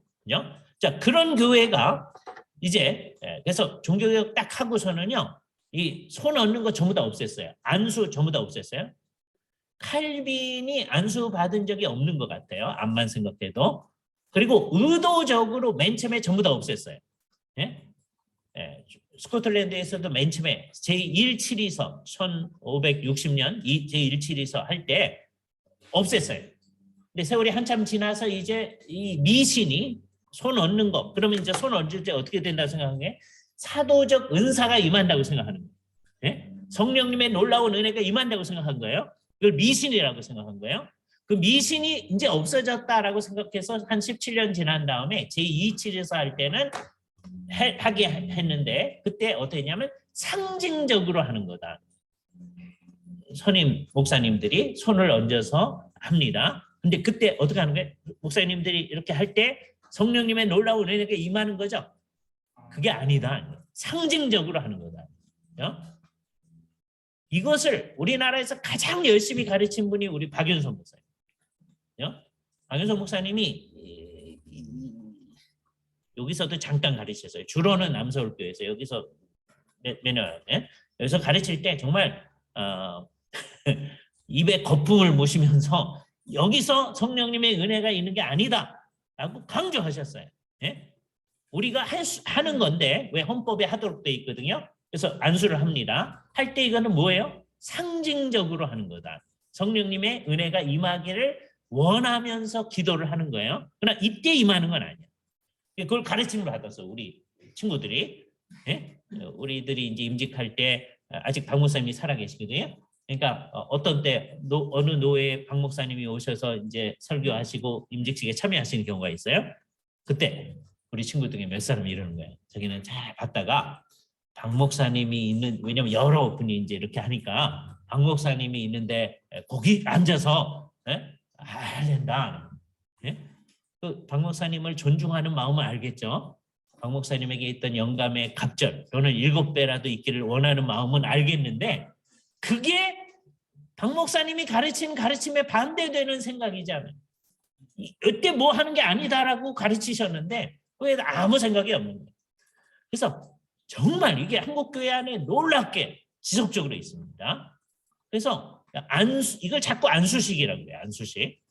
Speaker 1: 자, 그런 교회가 이제 그래서 종교개혁 딱 하고서는요. 이 손 얹는 거 전부 다 없앴어요. 안수 전부 다 없앴어요. 칼빈이 안수 받은 적이 없는 것 같아요. 암만 생각해도. 그리고 의도적으로 맨 처음에 전부 다 없앴어요. 예? 스코틀랜드에서도 맨 처음에 제1치리서 1560년 제1치리서 할 때 없앴어요. 근데 세월이 한참 지나서 이제 이 미신이 손 얹는 거, 그러면 이제 손 얹을 때 어떻게 된다고 생각하는 게 사도적 은사가 임한다고 생각하는 거예요. 예? 성령님의 놀라운 은혜가 임한다고 생각한 거예요. 그걸 미신이라고 생각한 거예요. 그 미신이 이제 없어졌다라고 생각해서 한 17년 지난 다음에 제2치리서 할 때는 하게 했는데 그때 어떻게 했냐면 상징적으로 하는 거다. 선임 목사님들이 손을 얹어서 합니다. 근데 그때 어떻게 하는 거예요? 목사님들이 이렇게 할 때 성령님의 놀라운 은혜가 임하는 거죠. 그게 아니다. 상징적으로 하는 거다. 이것을 우리나라에서 가장 열심히 가르친 분이 우리 박윤선 목사님. 박윤선 목사님이 여기서도 잠깐 가르쳤어요. 주로는 남서울교회에서 여기서 매년 여기서 가르칠 때 정말 입에 거품을 모시면서 여기서 성령님의 은혜가 있는 게 아니다라고 강조하셨어요. 예? 우리가 하는 건데 왜 헌법에 하도록 돼 있거든요. 그래서 안수를 합니다. 할 때 이거는 뭐예요? 상징적으로 하는 거다. 성령님의 은혜가 임하기를 원하면서 기도를 하는 거예요. 그러나 이때 임하는 건 아니야. 그걸 가르침을 받아서 우리 친구들이 우리들이 이제 임직할 때 아직 박 목사님이 살아계시거든요. 그러니까 어떤 때 어느 노회 박 목사님이 오셔서 이제 설교하시고 임직식에 참여하시는 경우가 있어요. 그때 우리 친구 중에 몇 사람이 이러는 거예요. 자기는 잘 봤다가 박 목사님이 있는, 왜냐면 여러 분이 이제 이렇게 하니까 박 목사님이 있는데 거기 앉아서 된다. 그 박 목사님을 존중하는 마음은 알겠죠. 박 목사님에게 있던 영감의 갑절 또는 7배라도 있기를 원하는 마음은 알겠는데 그게 박 목사님이 가르친 가르침에 반대되는 생각이잖아요. 이때 뭐 하는 게 아니다라고 가르치셨는데 그에 아무 생각이 없는 거예요. 그래서 정말 이게 한국교회 안에 놀랍게 지속적으로 있습니다. 그래서 이걸 자꾸 안수식이라고 해요. 안수식.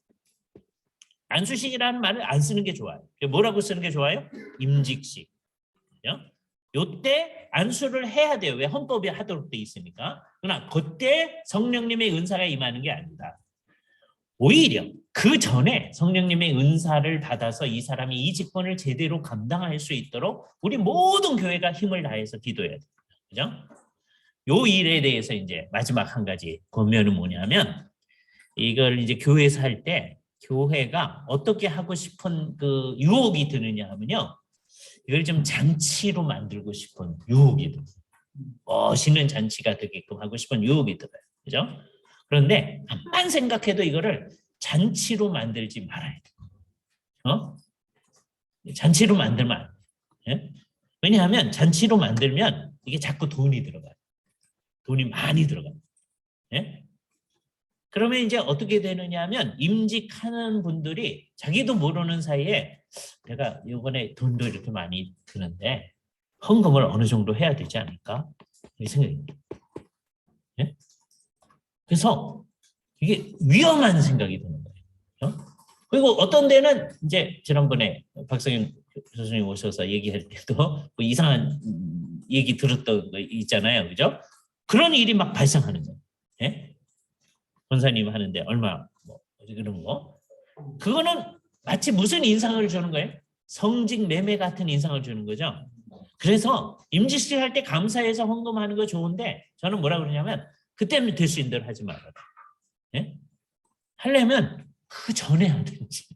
Speaker 1: 안수식이라는 말을 안 쓰는 게 좋아요. 뭐라고 쓰는 게 좋아요? 임직식. 요때 안수를 해야 돼요. 왜? 헌법이 하도록 돼 있으니까. 그러나 그때 성령님의 은사가 임하는 게 아니다. 오히려 그 전에 성령님의 은사를 받아서 이 사람이 이 직분을 제대로 감당할 수 있도록 우리 모든 교회가 힘을 다해서 기도해야 돼요. 그죠? 요 일에 대해서 이제 마지막 한 가지 보면은 뭐냐면 이걸 이제 교회에서 할 때 교회가 어떻게 하고 싶은 그 유혹이 드느냐 하면요. 이걸 좀 잔치로 만들고 싶은 유혹이 들어요. 멋있는 잔치가 되게끔 하고 싶은 유혹이 들어요. 그죠? 그런데 한만 생각해도 이거를 잔치로 만들지 말아야 돼요. 잔치로 만들면 안 돼요. 예? 왜냐하면 잔치로 만들면 이게 자꾸 돈이 들어가요. 돈이 많이 들어가요. 예? 그러면 이제 어떻게 되느냐 하면 임직하는 분들이 자기도 모르는 사이에 내가 이번에 돈도 이렇게 많이 드는데 헌금을 어느 정도 해야 되지 않을까? 이 생각입니다. 예? 그래서 이게 위험한 생각이 드는 거예요. 그리고 어떤 데는 이제 지난번에 박성현 교수님 오셔서 얘기할 때도 뭐 이상한 얘기 들었던 거 있잖아요. 그죠? 그런 일이 막 발생하는 거예요. 예? 권사님 하는데 얼마 뭐 그런 거. 그거는 마치 무슨 인상을 주는 거예요? 성직 매매 같은 인상을 주는 거죠. 그래서 임직식 할 때 감사해서 헌금하는 거 좋은데 저는 뭐라 그러냐면 그때는 될 수 있는 대로 하지 말아라. 예? 하려면 그 전에 하든지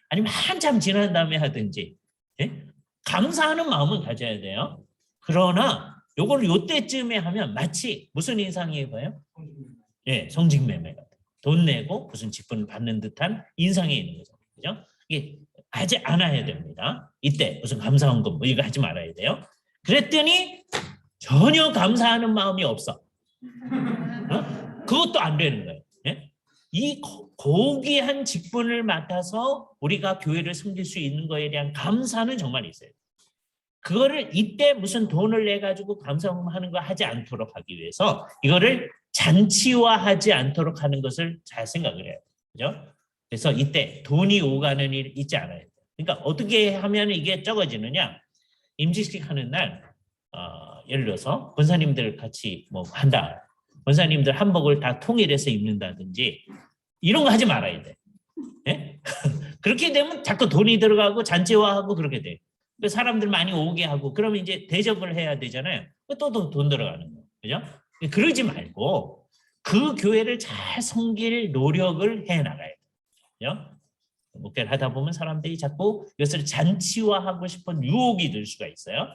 Speaker 1: 아니면 한참 지난 다음에 하든지 예? 감사하는 마음을 가져야 돼요. 그러나 요걸 요때쯤에 하면 마치 무슨 인상이 봐요? 예, 성직매매 같은 돈 내고 무슨 직분을 받는 듯한 인상이 있는 거죠. 그죠? 이게 하지 않아야 됩니다. 이때 무슨 감사헌금 뭐 이거 하지 말아야 돼요. 그랬더니 전혀 감사하는 마음이 없어. 그것도 안 되는 거예요. 예? 이 고귀한 직분을 맡아서 우리가 교회를 섬길 수 있는 거에 대한 감사는 정말 있어요. 그거를 이때 무슨 돈을 내 가지고 감사하는 거 하지 않도록 하기 위해서 이거를 잔치화하지 않도록 하는 것을 잘 생각을 해요. 그죠? 그래서 이때 돈이 오가는 일 있지 않아야 돼요. 그러니까 어떻게 하면 이게 적어지느냐? 임직식 하는 날 예를 들어서 권사님들 같이 뭐 한다. 권사님들 한복을 다 통일해서 입는다든지 이런 거 하지 말아야 돼. 예? 그렇게 되면 자꾸 돈이 들어가고 잔치화하고 그렇게 돼. 사람들 많이 오게 하고 그러면 이제 대접을 해야 되잖아요. 또 돈 들어가는 거예요. 그죠? 그러지 말고 그 교회를 잘 섬길 노력을 해 나가야 돼요. 그죠? 목회를 하다 보면 사람들이 자꾸 이것을 잔치화하고 싶은 유혹이 들 수가 있어요.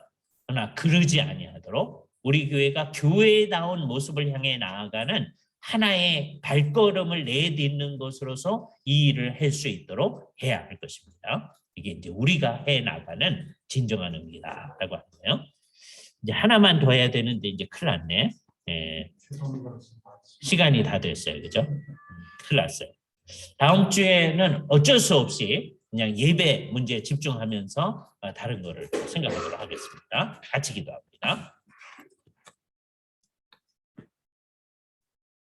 Speaker 1: 그러나 그러지 아니하도록 우리 교회가 교회다운 모습을 향해 나아가는 하나의 발걸음을 내딛는 것으로서 이 일을 할 수 있도록 해야 할 것입니다. 이게 이제 우리가 해 나가는 진정한 의미다라고 하네요. 이제 하나만 더 해야 되는데 이제 큰일 났네. 예. 시간이 다 됐어요, 그죠? 큰일 났어요. 다음 주에는 어쩔 수 없이 그냥 예배 문제에 집중하면서 다른 거를 생각하도록 하겠습니다. 같이 기도합니다.